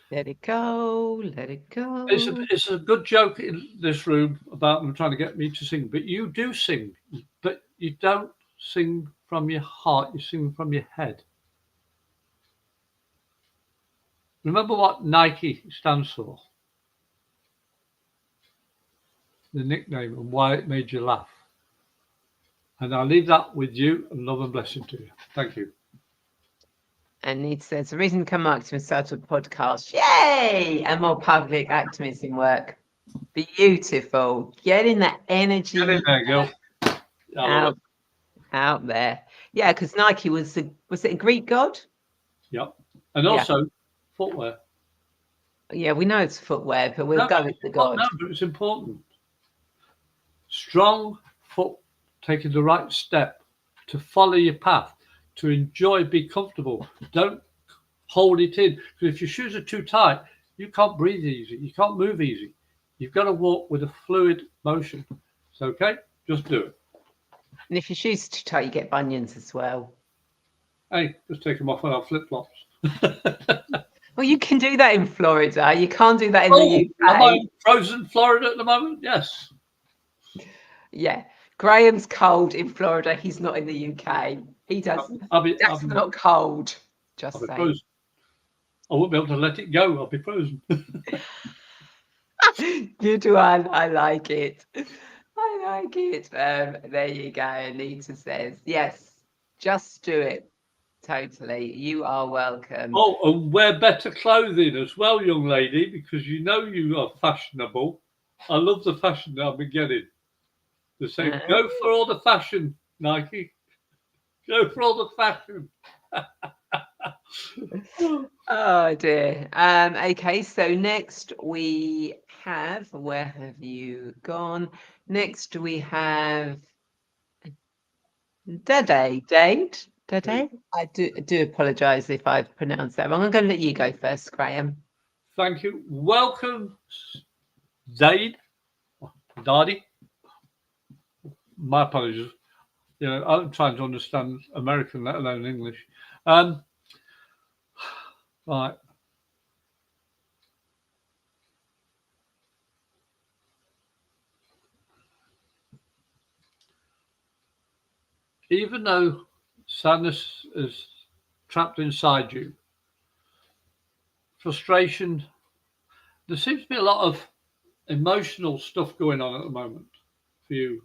Let it go. Let it go. It's a good joke in this room about them trying to get me to sing, but you do sing, but you don't sing from your heart. You sing from your head. Remember what Nike stands for? The nickname and why it made you laugh. And I'll leave that with you, and love and blessing to you. Thank you. And Nita says, the reason to become marketing started a podcast. Yay! And more public activism work. Beautiful. Getting that energy Get in there, girl. out there. Yeah, because Nike was it a Greek god? Yep. And also footwear. Yeah, we know it's footwear, but we'll go with the god. No, but it's important. Strong foot, taking the right step to follow your path, to enjoy, be comfortable. Don't hold it in. Because if your shoes are too tight, you can't breathe easy. You can't move easy. You've got to walk with a fluid motion. It's okay. Just do it. And if your shoes are too tight, you get bunions as well. Hey, just take them off on our flip-flops. Well, you can do that in Florida. You can't do that in the UK. Am I frozen Florida at the moment? Yes. Yeah. Graham's cold in Florida. He's not in the UK. He doesn't. That's not cold. Just saying. Frozen. I won't be able to let it go. I'll be frozen. You do. I like it. I like it. There you go. Anita says, yes, just do it. Totally. You are welcome. Oh, and wear better clothing as well, young lady, because you know you are fashionable. I love the fashion that I've been getting. They're saying, go for all the fashion, Nike. Go for all the fashion. Oh dear. Okay, so next we have, where have you gone? Next we have Dade. I do apologise if I've pronounced that wrong. I'm going to let you go first, Graham. Thank you. Welcome, Dade. Daddy. My apologies. You know, I'm trying to understand American, let alone English. Right. Even though sadness is trapped inside you, frustration, there seems to be a lot of emotional stuff going on at the moment for you.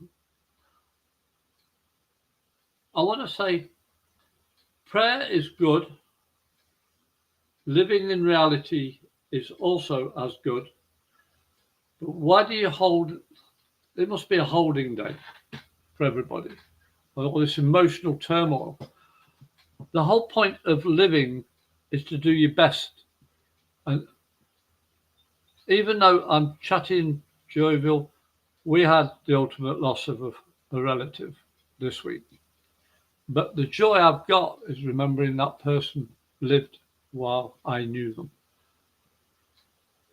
I want to say prayer is good. Living in reality is also as good. But why do you hold? It must be a holding day for everybody. All this emotional turmoil. The whole point of living is to do your best. And even though I'm chatting jovial, we had the ultimate loss of a relative this week. But the joy I've got is remembering that person lived while I knew them.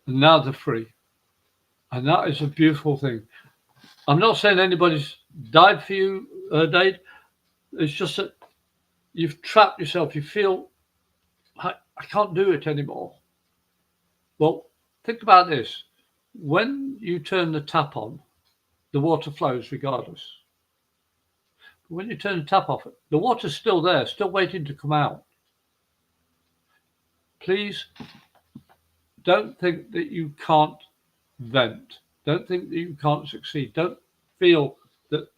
And now they're free. And that is a beautiful thing. I'm not saying anybody's died for you, Dave. It's just that you've trapped yourself. You feel, I can't do it anymore. Well, think about this. When you turn the tap on, the water flows regardless. But when you turn the tap off, the water's still there, still waiting to come out. Please don't think that you can't vent. Don't think that you can't succeed. Don't feel that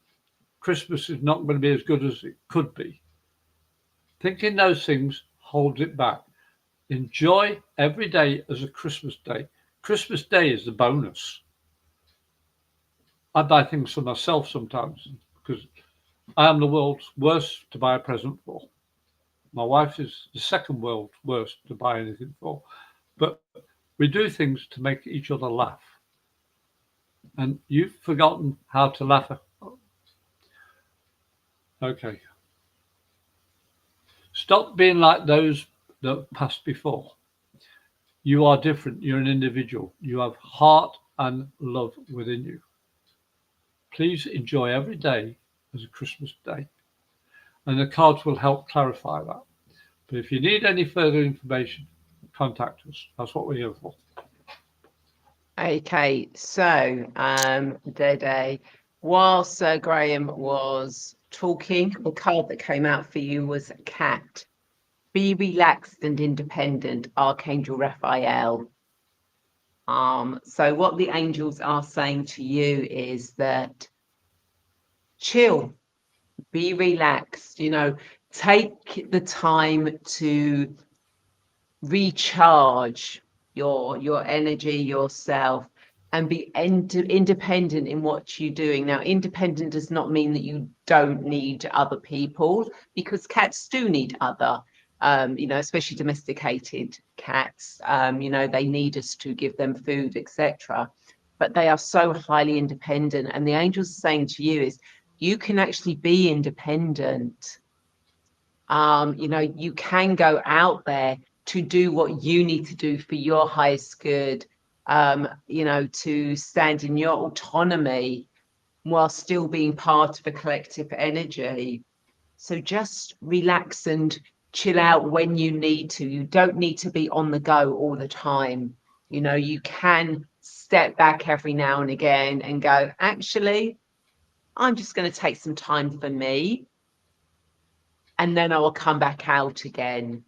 Christmas is not going to be as good as it could be. Thinking those things holds it back. Enjoy every day as a Christmas day. Christmas Day is the bonus. I buy things for myself sometimes because I am the world's worst to buy a present for. My wife is the second world's worst to buy anything for. But we do things to make each other laugh. And you've forgotten how to laugh. Okay. Stop being like those that passed before. You are different. You're an individual. You have heart and love within you. Please enjoy every day as a Christmas day. And the cards will help clarify that. But if you need any further information, contact us. That's what we're here for. Okay, so Dede, while Sir Graham was talking, the card that came out for you was Cat. Be relaxed and independent, Archangel Raphael. So what the angels are saying to you is that chill, be relaxed, take the time to recharge your energy, yourself, and be independent in what you're doing. Now, independent does not mean that you don't need other people, because cats do need other, especially domesticated cats. They need us to give them food, etc. But they are so highly independent. And the angels are saying to you is, you can actually be independent. You can go out there to do what you need to do for your highest good, to stand in your autonomy while still being part of a collective energy. So just relax and chill out when you need to. You don't need to be on the go all the time. You can step back every now and again and go, actually, I'm just going to take some time for me, and then I will come back out again.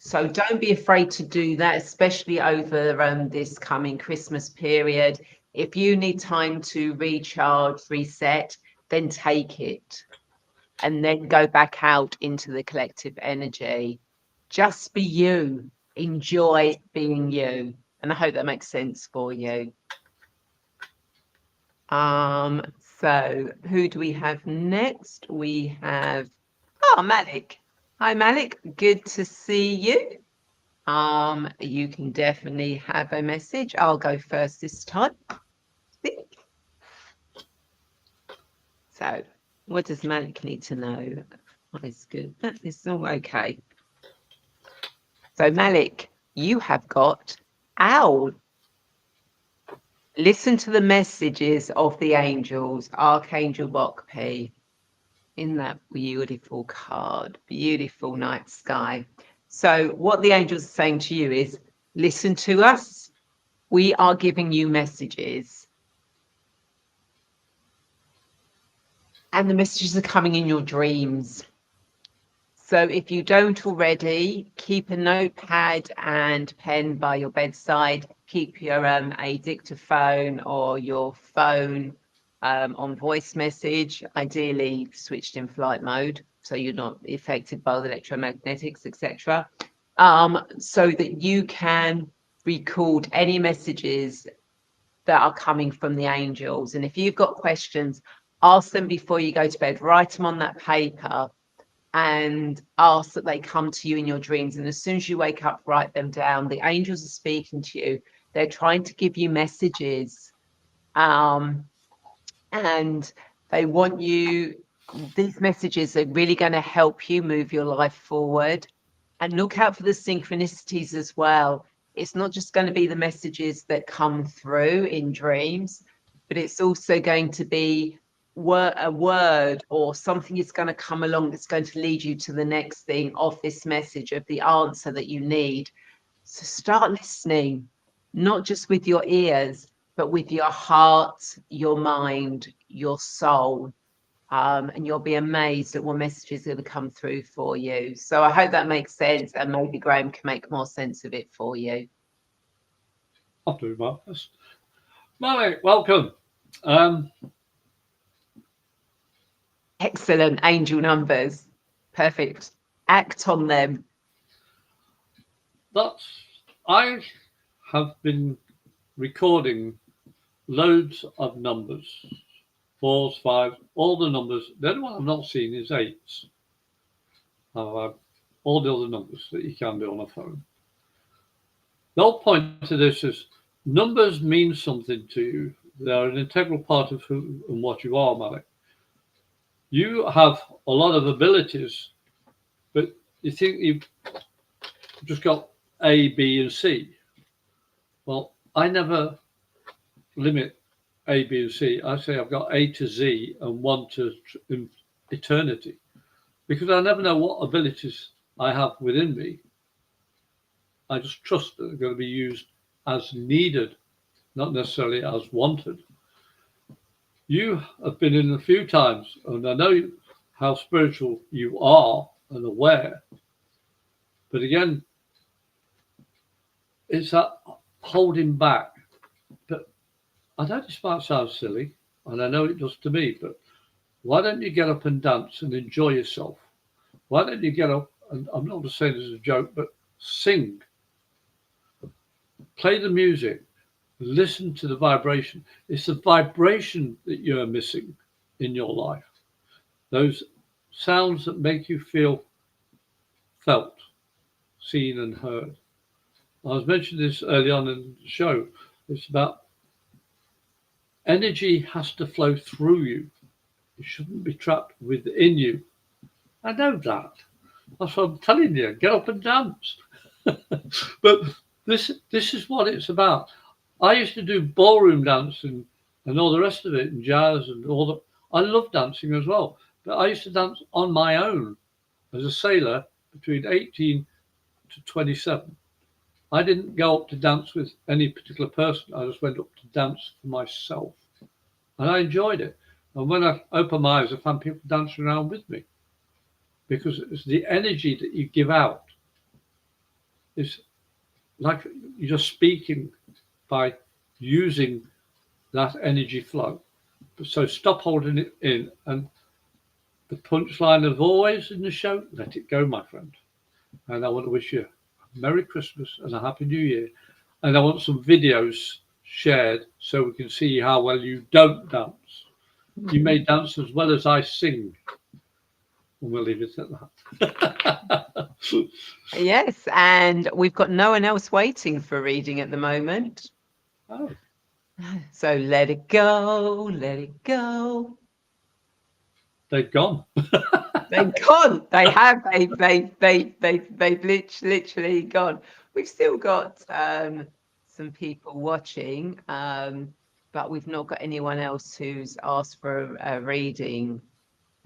So don't be afraid to do that, especially over this coming Christmas period. If you need time to recharge, reset, then take it and then go back out into the collective energy. Just be you. Enjoy being you. And I hope that makes sense for you. So who do we have next? We have Malik. Hi, Malik. Good to see you. You can definitely have a message. I'll go first this time. So, what does Malik need to know? That is good. That is all okay. So, Malik, you have got Owl. Listen to the messages of the angels, Archangel Bokpi. In that beautiful card, beautiful night sky. So what the angels are saying to you is, listen to us. We are giving you messages. And the messages are coming in your dreams. So if you don't already, keep a notepad and pen by your bedside. Keep your a dictaphone or your phone on voice message, ideally switched in flight mode, so you're not affected by the electromagnetics, etc. So that you can record any messages that are coming from the angels. And if you've got questions, ask them before you go to bed. Write them on that paper. and ask that they come to you in your dreams. And as soon as you wake up, write them down. The angels are speaking to you. They're trying to give you messages. And they want you, these messages are really going to help you move your life forward. And look out for the synchronicities as well. It's not just going to be the messages that come through in dreams, but it's also going to be a word or something is going to come along that's going to lead you to the next thing of this message, of the answer that you need. So start listening, not just with your ears, but with your heart, your mind, your soul. And you'll be amazed at what messages are going to come through for you. So I hope that makes sense, and maybe Graham can make more sense of it for you. I'll do my best. Malik, welcome. Excellent angel numbers. Perfect. Act on them. I have been recording loads of numbers, 4s, 5s, all the numbers. The only one I've not seen is 8s. All the other numbers that you can do on a phone. The whole point to this is numbers mean something to you. They're an integral part of who and what you are, Malik. You have a lot of abilities, but you think you've just got A, B, and C. Well, I never limit A, B, and C. I say I've got A to Z and 1 to eternity, because I never know what abilities I have within me. I just trust that they're going to be used as needed, not necessarily as wanted. You have been in a few times, and I know how spiritual you are and aware. But again, it's that holding back. But I know this might sound silly, and I know it does to me, but why don't you get up and dance and enjoy yourself? Why don't you get up, and I'm not just saying this as a joke, but sing. Play the music. Listen to the vibration. It's the vibration that you're missing in your life. Those sounds that make you feel felt, seen and heard. I was mentioning this early on in the show. It's about energy has to flow through you. It shouldn't be trapped within you. I know that. That's what I'm telling you. Get up and dance. But this is what it's about. I used to do ballroom dancing and all the rest of it, and jazz and all that. I love dancing as well. But I used to dance on my own as a sailor between 18 to 27. I didn't go up to dance with any particular person. I just went up to dance for myself. And I enjoyed it. And when I opened my eyes, I found people dancing around with me. Because it's the energy that you give out. It's like you're speaking by using that energy flow. So stop holding it in. And the punchline of always in the show, let it go, my friend. And I want to wish you a Merry Christmas and a Happy New Year. And I want some videos shared so we can see how well you don't dance. You may dance as well as I sing. And we'll leave it at that. Yes, and we've got no one else waiting for a reading at the moment. Oh. So let it go, let it go. They've gone. They've gone. They have. They've literally gone. We've still got some people watching, but we've not got anyone else who's asked for a reading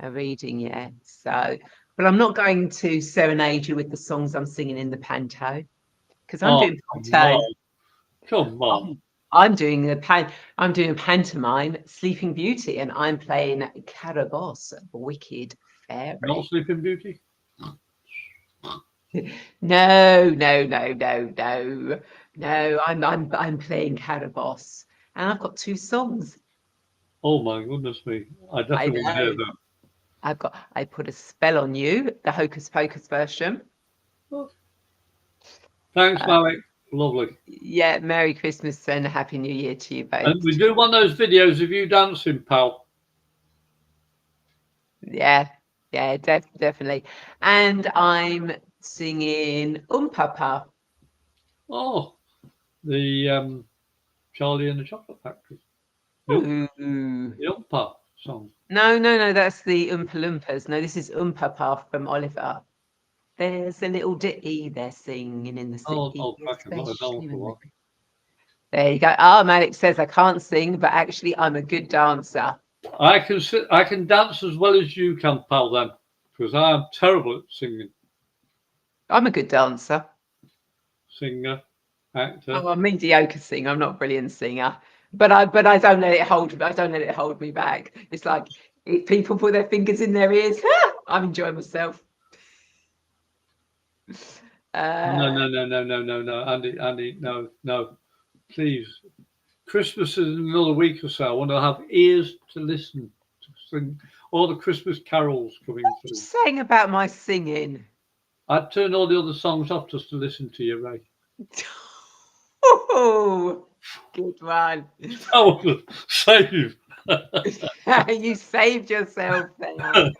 yet. So, but I'm not going to serenade you with the songs I'm singing in the panto, because I'm doing panto. No. Come on. I'm doing a pantomime, Sleeping Beauty, and I'm playing Carabosse, Wicked Fairy. Not Sleeping Beauty? No. I'm playing Carabosse, and I've got 2 songs. Oh my goodness me! I definitely want to hear that. I put a spell on you, the Hocus Pocus version. Thanks, Malik. Lovely. Yeah, Merry Christmas and Happy New Year to you both. And we do one of those videos of you dancing, pal. Yeah, Yeah, definitely. And I'm singing Papa. Oh, the Charlie and the Chocolate Factory. The, Ooh. the Umpa song. No, that's the Oompa Loompas. No, this is Papa from Oliver. There's a little ditty they're singing in the city. Back I've not heard that one especially for a when while. There you go. Oh, Malik says I can't sing, but actually I'm a good dancer. I can dance as well as you can, pal, then, because I am terrible at singing. I'm a good dancer. Singer, actor. Oh, I'm a mediocre singer. I'm not a brilliant singer, but I don't let it hold. I don't let it hold me back. It's like if people put their fingers in their ears, I'm enjoying myself. No, Andy, no, please. Christmas is in another week or so. I want to have ears to listen to sing all the Christmas carols coming through. Saying about my singing. I'd turn all the other songs off just to listen to you, Ray. Oh, good one. I would save. You saved yourself there.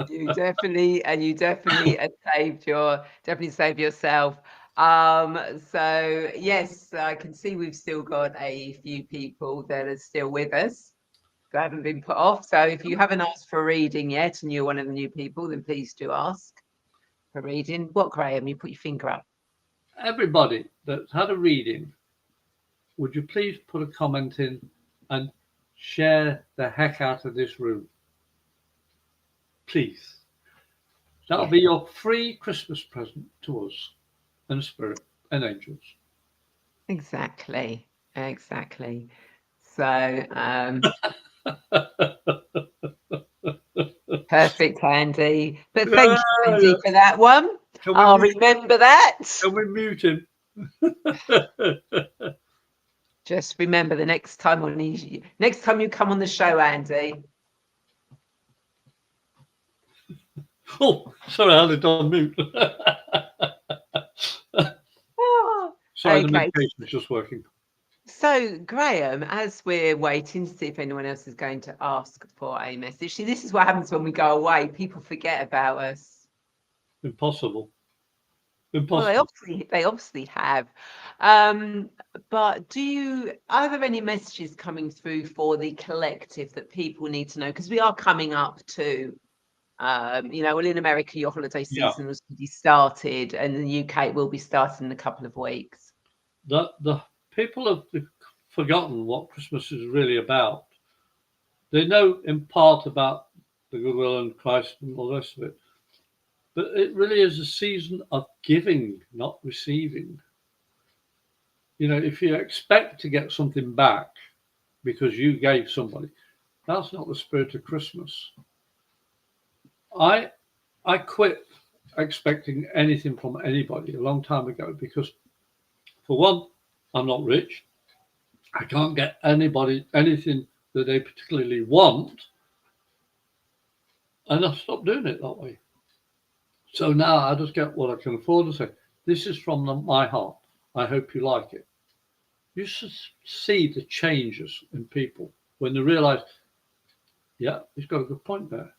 You definitely saved yourself. So yes, I can see we've still got a few people that are still with us that haven't been put off. So if you haven't asked for a reading yet and you're one of the new people, then please do ask for reading. What, Graham? You put your finger up. Everybody that's had a reading, would you please put a comment in and share the heck out of this room? Please. That'll be your free Christmas present to us and Spirit and angels. Exactly. So perfect, Andy. But thank you, Andy, for that one. I'll remember that. Can we mute him? Just remember the next time you come on the show, Andy. Oh, sorry, I had it on mute. Sorry, the medication is just working. So, Graham, as we're waiting to see if anyone else is going to ask for a message, see, this is what happens when we go away. People forget about us. Impossible. Well, they obviously have. But are there any messages coming through for the collective that people need to know? Because we are coming up to, well, in America, your holiday season was already started, and in the UK it will be starting in a couple of weeks. The people have forgotten what Christmas is really about. They know in part about the goodwill and Christ and all the rest of it, but it really is a season of giving, not receiving. If you expect to get something back because you gave somebody, that's not the spirit of Christmas. I quit expecting anything from anybody a long time ago because, for one, I'm not rich. I can't get anybody anything that they particularly want, and I stopped doing it that way. So now I just get what I can afford to say. This is from my heart. I hope you like it. You should see the changes in people when they realize, yeah, he's got a good point there.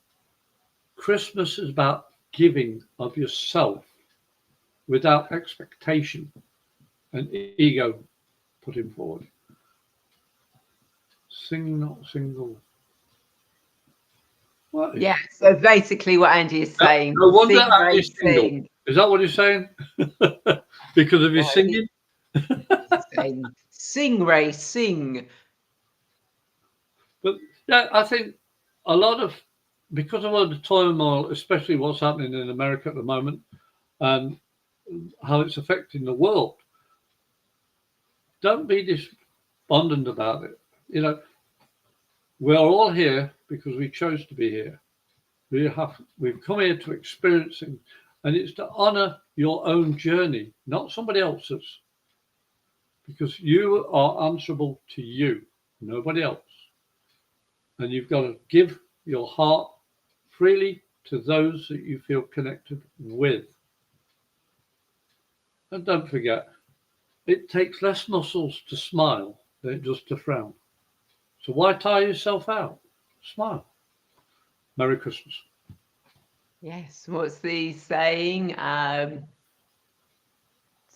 Christmas is about giving of yourself without expectation and ego putting forward. Sing, not single. What? Yeah, so basically what Andy is saying. No wonder Andy's single. Is that what he's saying? Because of his singing? Sing, Ray, sing. But yeah, I think a lot of, because of all the turmoil, especially what's happening in America at the moment and how it's affecting the world, don't be despondent about it. We're all here because we chose to be here. We've come here to experience it, and it's to honor your own journey, not somebody else's. Because you are answerable to you, nobody else. And you've got to give your heart freely to those that you feel connected with. And don't forget, it takes less muscles to smile than it does to frown. So why tire yourself out? Smile. Merry Christmas. Yes. What's the saying? Turn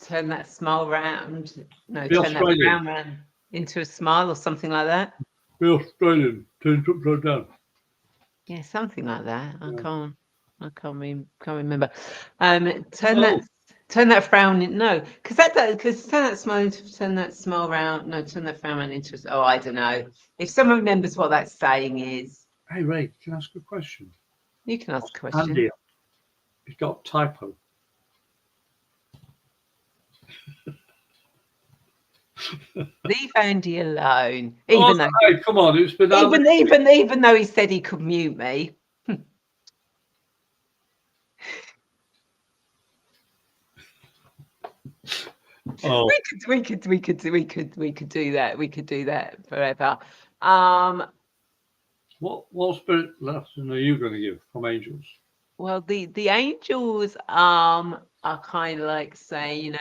that smile round. No, Be turn that Australian. frown round into a smile or something like that. Be Australian. Turn it upside down. Yeah, something like that. Yeah. I can't remember. Turn Oh, that frown in. No, because turn that smile round. No, turn that frown round into. Oh, I don't know. If someone remembers what that saying is, hey Ray, can I ask a question? you can ask a question. Andy, he's got a typo. Leave Andy alone. Oh, hey, come on, it's been out. Even though he said he could mute me. Oh, We could do that. We could do that forever. what spirit lesson are you going to give from angels? Well, the angels are kind of like saying,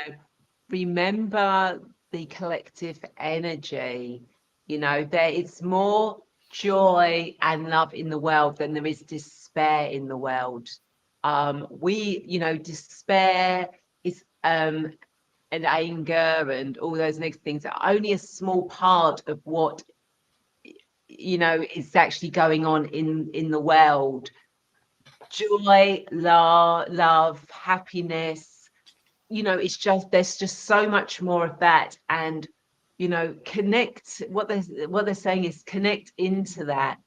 remember the collective energy. There is more joy and love in the world than there is despair in the world. Despair is and anger and all those next things are only a small part of what is actually going on in the world. Joy, love, happiness, it's just there's just so much more of that. And connect, what they're saying is connect into that,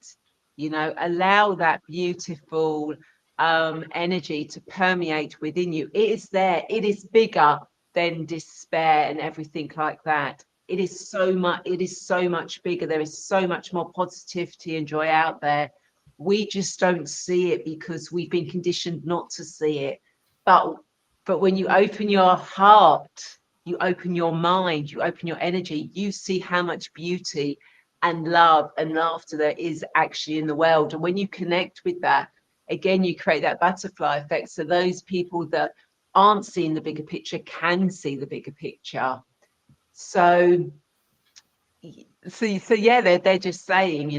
allow that beautiful energy to permeate within you. It is there, it is bigger than despair and everything like that. It is so much bigger. There is so much more positivity and joy out there. We just don't see it because we've been conditioned not to see it. But when you open your heart, you open your mind, you open your energy, you see how much beauty and love and laughter there is actually in the world. And when you connect with that, again, you create that butterfly effect. So those people that aren't seeing the bigger picture can see the bigger picture. So yeah, they're just saying,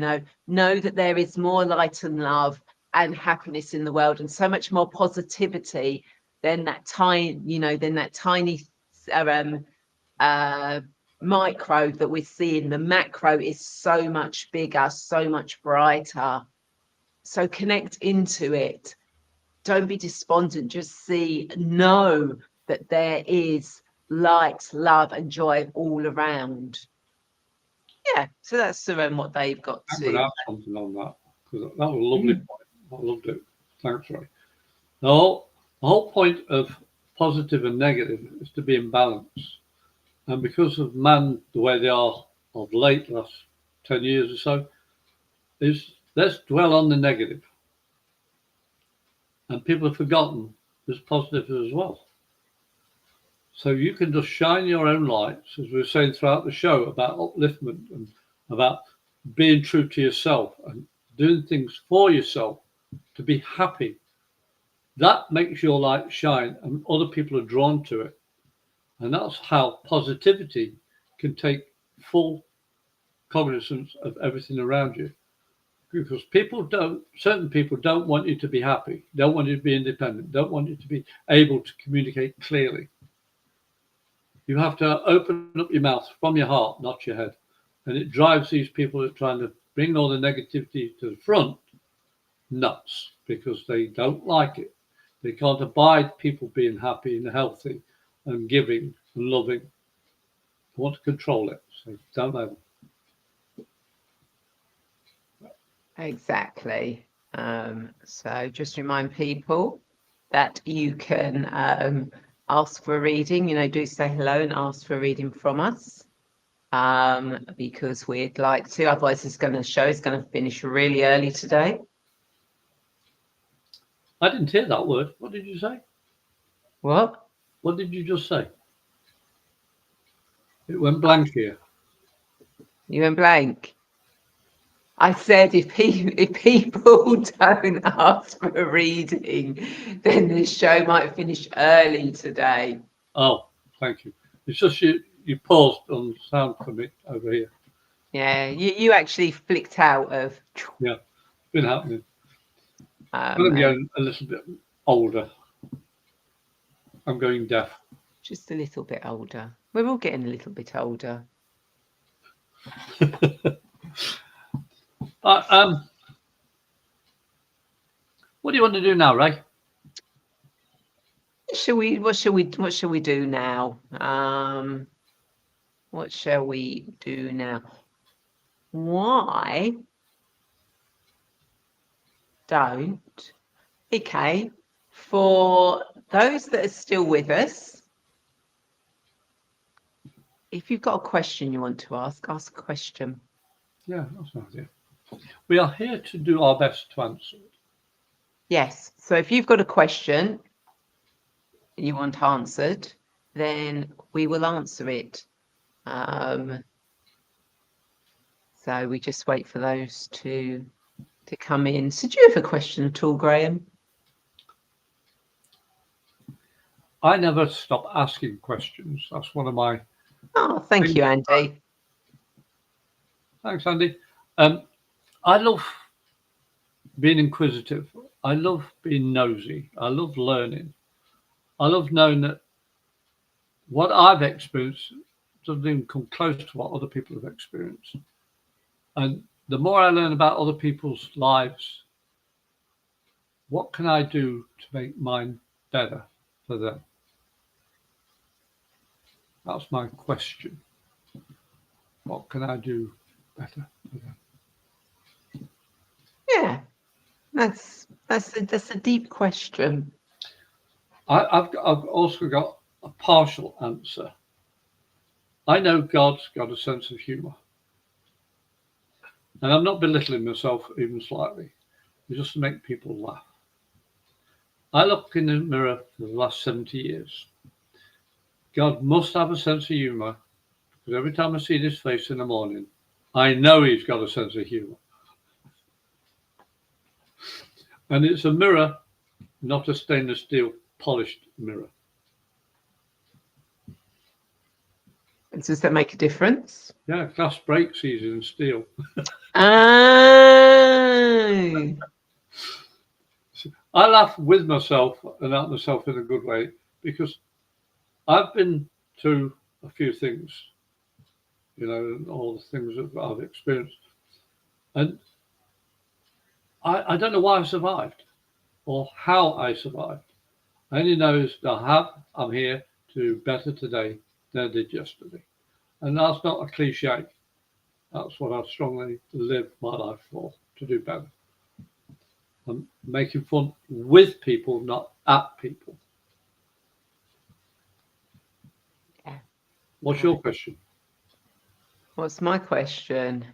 know that there is more light and love and happiness in the world, and so much more positivity than that tiny micro that we're seeing. The macro is so much bigger, so much brighter. So connect into it. Don't be despondent. Just know that there is light, love, and joy all around. Yeah, so that's what they've got I'm going to. to add something on that because that was a lovely point. I loved it. Thanks, Ray. No, the whole point of positive and negative is to be in balance. And because of man, the way they are of late, last 10 years or so, is let's dwell on the negative. And people have forgotten there's positive as well. So you can just shine your own lights, as we were saying throughout the show, about upliftment and about being true to yourself and doing things for yourself to be happy. That makes your light shine and other people are drawn to it. And that's how positivity can take full cognizance of everything around you. Because certain people don't want you to be happy, don't want you to be independent, don't want you to be able to communicate clearly. You have to open up your mouth from your heart, not your head. And it drives these people that are trying to bring all the negativity to the front nuts because they don't like it. They can't abide people being happy and healthy and giving and loving. They want to control it. So don't let them. Exactly. So just remind people that you can ask for a reading, do say hello and ask for a reading from us. Because we'd like to, otherwise the show is going to finish really early today. I didn't hear that word. What did you say? What? What did you just say? It went blank here. You went blank. I said if people don't ask for a reading, then the show might finish early today. Oh, thank you. It's just you paused on sound for me over here. Yeah, you actually flicked out of. Yeah, it's been happening. I'm getting a little bit older. I'm going deaf. Just a little bit older. We're all getting a little bit older. What do you want to do now, Ray? What shall we do now? What shall we do now? Why don't, okay, for those that are still with us, if you've got a question you want to ask a question. Yeah, that's an idea. We are here to do our best to answer it. Yes. So if you've got a question you want answered, then we will answer it. So we just wait for those to come in. So do you have a question at all, Graham? I never stop asking questions. That's one of my... Oh, thank you, Andy. Thanks, Andy. I love being inquisitive. I love being nosy. I love learning. I love knowing that what I've experienced doesn't even come close to what other people have experienced. And the more I learn about other people's lives, what can I do to make mine better for them? That's my question. What can I do better for them? Yeah, that's a deep question. I've also got a partial answer. I know God's got a sense of humour. And I'm not belittling myself even slightly. It's just to make people laugh. I look in the mirror for the last 70 years. God must have a sense of humour, because every time I see this face in the morning, I know he's got a sense of humour. And it's a mirror, not a stainless steel polished mirror. And does that make a difference? Yeah, glass breaks easier than steel. Oh. I laugh with myself and at myself in a good way, because I've been through a few things, you know, all the things that I've experienced. And I don't know why I survived or how I survived. I only know that I'm here to do better today than I did yesterday. And that's not a cliche. That's what I strongly live my life for, to do better. I'm making fun with people, not at people. Yeah. What's your question? What's my question?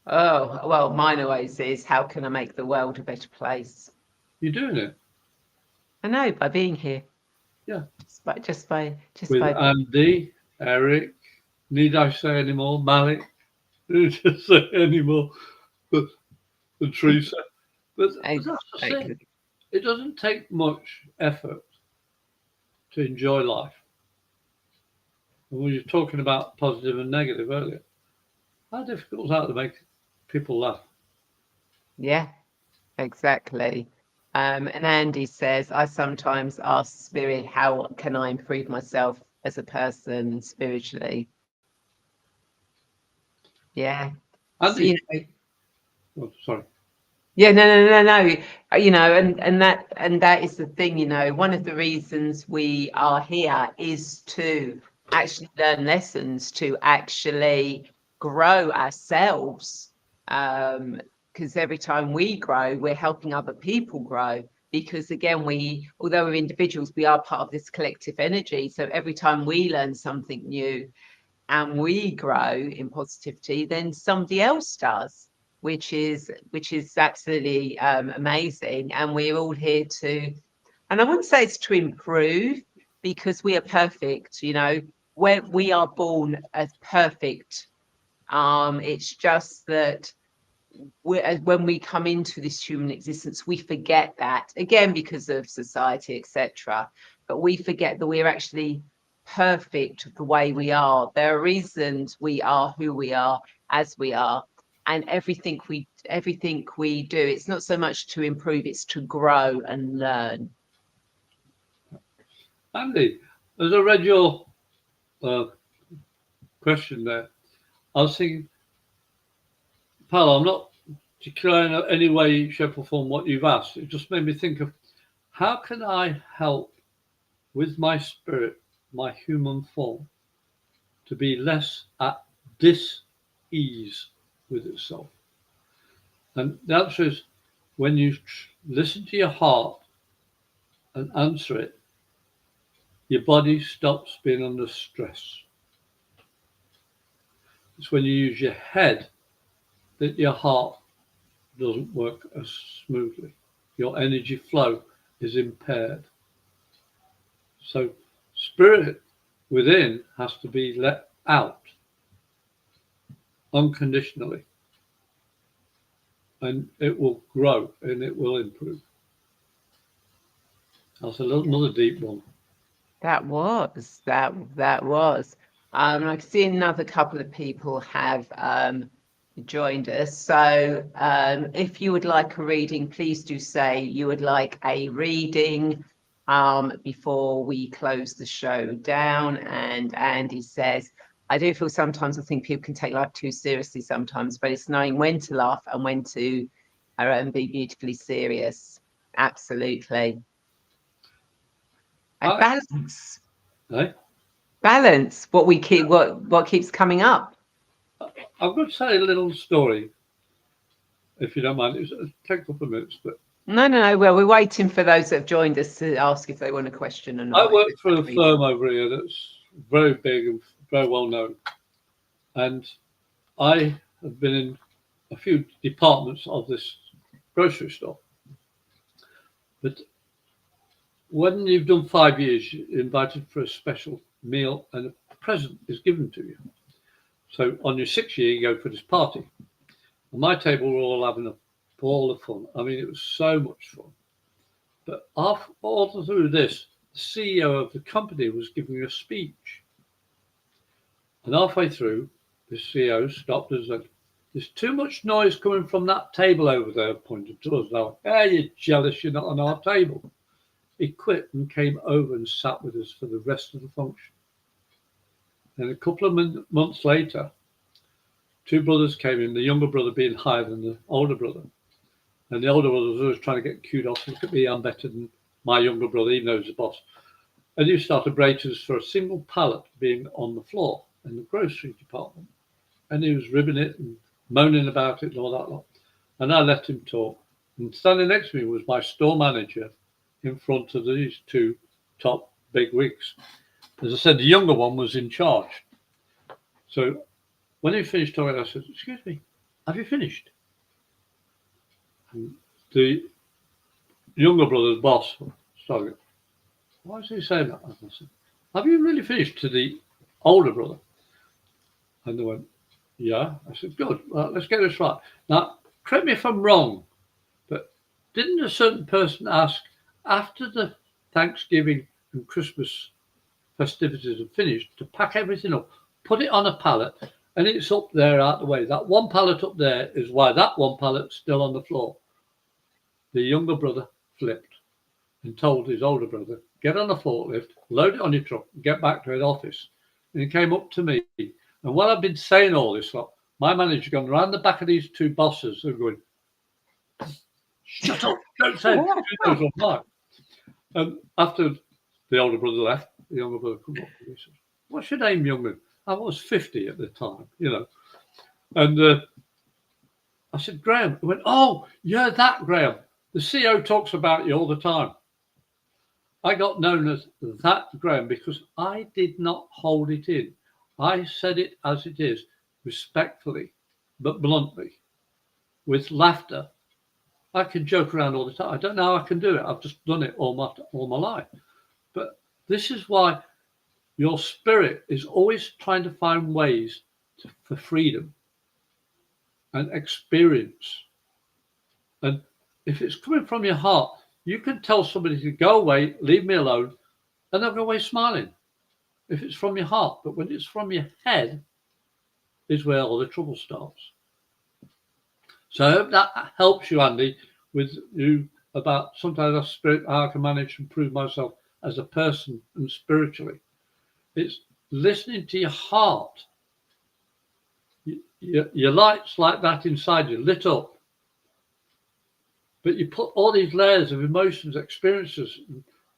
Oh, well, mine always is, how can I make the world a better place? You're doing it. I know, by being here. Yeah. Just by with Andy, Eric, need I say any more? Malik, need I say any more? But Teresa. But exactly. It doesn't take much effort to enjoy life. And we were talking about positive and negative earlier. How difficult is that to make people laugh? Yeah, exactly. And Andy says, I sometimes ask Spirit, how can I improve myself as a person spiritually? Yeah. Andy, So, oh, sorry. Yeah, no. You know, and that is the thing, you know, one of the reasons we are here is to actually learn lessons, to actually grow ourselves. Because every time we grow, we're helping other people grow. Because again, although we're individuals, we are part of this collective energy. So every time we learn something new and we grow in positivity, then somebody else does. Which is absolutely amazing, and we're all here to, and I wouldn't say it's to improve, because we are perfect, you know, when we are born as perfect. It's just that when we come into this human existence, we forget that, again, because of society, etc. But we forget that we're actually perfect the way we are. There are reasons we are who we are as we are. and everything we do, it's not so much to improve, it's to grow and learn. Andy, as I read your question there, I was thinking, pal, I'm not declaring in any way, shape, or form what you've asked. It just made me think of how can I help with my spirit, my human form, to be less at dis-ease with itself? And the answer is when you listen to your heart and answer it, your body stops being under stress. It's when you use your head that your heart doesn't work as smoothly. Your energy flow is impaired. So spirit within has to be let out unconditionally, and it will grow and it will improve. That's another deep one. That was. I can see another couple of people have joined us. So if you would like a reading, please do say you would like a reading before we close the show down. And Andy says, I do feel sometimes I think people can take life too seriously sometimes, but it's knowing when to laugh and when to be beautifully serious. Absolutely. And balance. Eh? Balance. What keeps coming up. I'm going to say a little story, if you don't mind. It'll take a couple of minutes, but No. Well, we're waiting for those that have joined us to ask if they want a question or not. I work for a firm over here that's very big and very well known, and I have been in a few departments of this grocery store. But when you've done 5 years, you're invited for a special meal and a present is given to you. So on your 6th year, you go for this party. On my table, we're all having a ball of fun. I mean, it was so much fun. But all through this, the CEO of the company was giving a speech. And halfway through, the CEO stopped and said, there's too much noise coming from that table over there, pointed to us. Now, hey, you're jealous you're not on our table. He quit and came over and sat with us for the rest of the function. And a couple of months later, 2 brothers came in, the younger brother being higher than the older brother. And the older brother was always trying to get kudos. Look at me, I'm better than my younger brother, even though he's the boss. And he started braking us for a single pallet being on the floor in the grocery department. And he was ribbing it and moaning about it and all that lot. And I let him talk. And standing next to me was my store manager in front of these 2 top big wigs. As I said, the younger one was in charge. So when he finished talking, I said, excuse me, have you finished? And the younger brother's boss started, why is he saying that? And I said, have you really finished, to the older brother? And they went, yeah. I said, good, well, let's get this right. Now, correct me if I'm wrong, but didn't a certain person ask, after the Thanksgiving and Christmas festivities are finished, to pack everything up, put it on a pallet, and it's up there out the way? That one pallet up there is why that one pallet's still on the floor. The younger brother flipped and told his older brother, get on the forklift, load it on your truck, and get back to his office. And he came up to me. And while I've been saying all this, my manager gone around the back of these 2 bosses and going, shut up, don't say it. And after the older brother left, the younger brother came up and he said, what's your name, young man? I was 50 at the time, you know. And I said, Graham. He went, oh, yeah, that Graham. The CEO talks about you all the time. I got known as that Graham because I did not hold it in. I said it as it is, respectfully, but bluntly, with laughter. I can joke around all the time. I don't know how I can do it. I've just done it all my life. But this is why your spirit is always trying to find ways for freedom and experience. And if it's coming from your heart, you can tell somebody to go away, leave me alone, and they'll go away smiling. If it's from your heart. But when it's from your head, is where all the trouble starts. So I hope that helps you, Andy, with you about sometimes a spirit, how I can manage to improve myself as a person and spiritually. It's listening to your heart. Your light's like that inside you, lit up. But you put all these layers of emotions, experiences,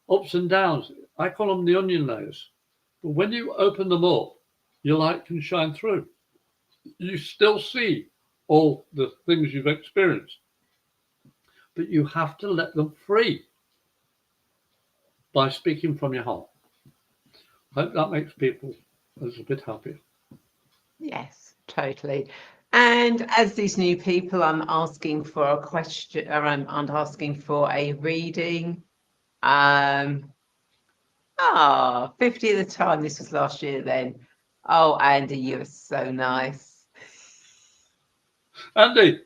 ups and downs. I call them the onion layers. But when you open them up, your light can shine through. You still see all the things you've experienced, but you have to let them free by speaking from your heart. I hope that makes people a little bit happier. Yes, totally. And as these new people, I'm asking for a question, or I'm asking for a reading. 50 at the time. This was last year then. Oh, Andy, you are so nice. Andy,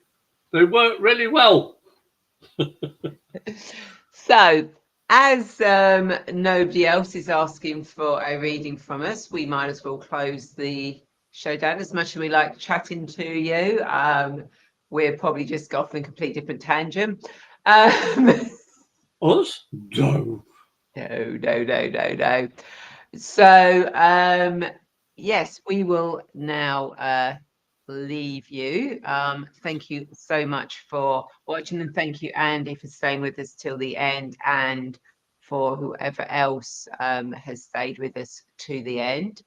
they work really well. So, as nobody else is asking for a reading from us, we might as well close the show down. As much as we like chatting to you, we're probably just got off on a complete different tangent. Us? No. No. So, yes, we will now leave you. Thank you so much for watching, and thank you, Andy, for staying with us till the end, and for whoever else has stayed with us to the end.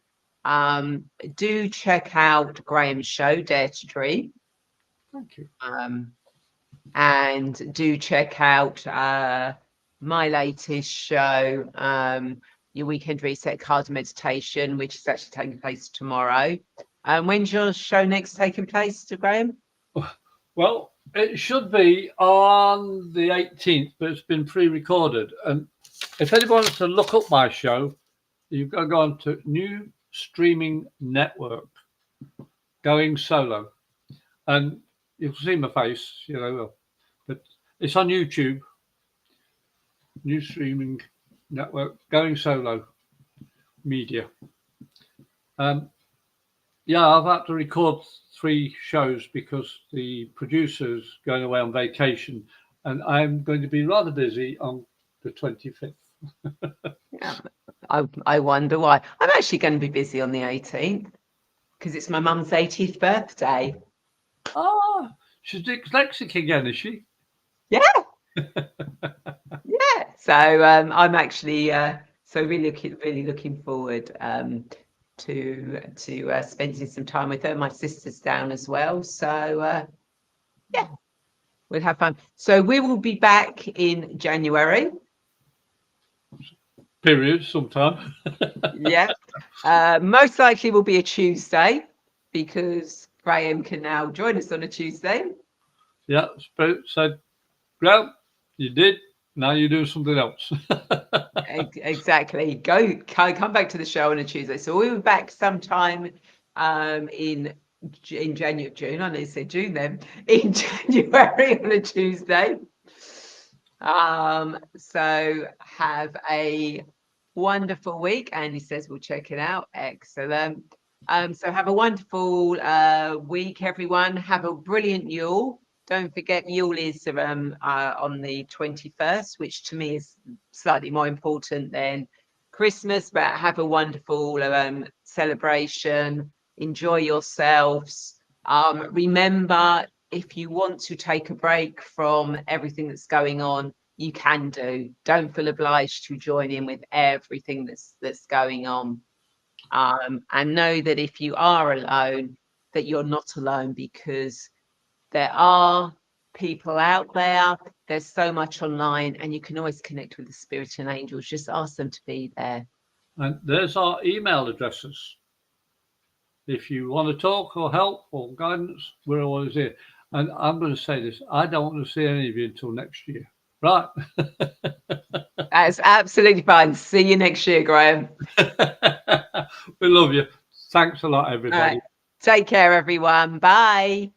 Do check out Graham's show, Dare to Dream. Thank you. And do check out my latest show, your Weekend Reset Card Meditation, which is actually taking place tomorrow. When's your show next taking place, Graham? Well, it should be on the 18th, but it's been pre-recorded. And if anyone wants to look up my show, you've got to go on to New Streaming Network, Going Solo. And you'll see my face, but it's on YouTube. New Streaming Network, Going Solo Media. I've had to record 3 shows because the producer's going away on vacation, and I'm going to be rather busy on the 25th. Yeah, I wonder why. I'm actually going to be busy on the 18th because it's my mum's 80th birthday. Oh, she's dyslexic again, is she? Yeah. Yeah. So I'm actually really looking forward to spending some time with her. My sister's down as well, so yeah, we'll have fun. So we will be back in January. Period, sometime. Yeah. Most likely will be a Tuesday because Graham can now join us on a Tuesday. Yeah, Spirit said, Graham, you did. Now you do something else. Exactly. Come back to the show on a Tuesday. So we'll be back sometime in January, June. I nearly said June then. In January on a Tuesday. So have a wonderful week. Andy says we'll check it out. Excellent. So have a wonderful week, everyone. Have a brilliant Yule. Don't forget Yule is on the 21st, which to me is slightly more important than Christmas, but have a wonderful celebration. Enjoy yourselves. Remember, if you want to take a break from everything that's going on, you can do. Don't feel obliged to join in with everything that's going on. And know that if you are alone, that you're not alone, because there are people out there. There's so much online, and you can always connect with the spirit and angels. Just ask them to be there. And there's our email addresses. If you want to talk or help or guidance, we're always here. And I'm going to say this, I don't want to see any of you until next year. Right. That's absolutely fine. See you next year, Graham. We love you. Thanks a lot, everybody. Right. Take care, everyone. Bye.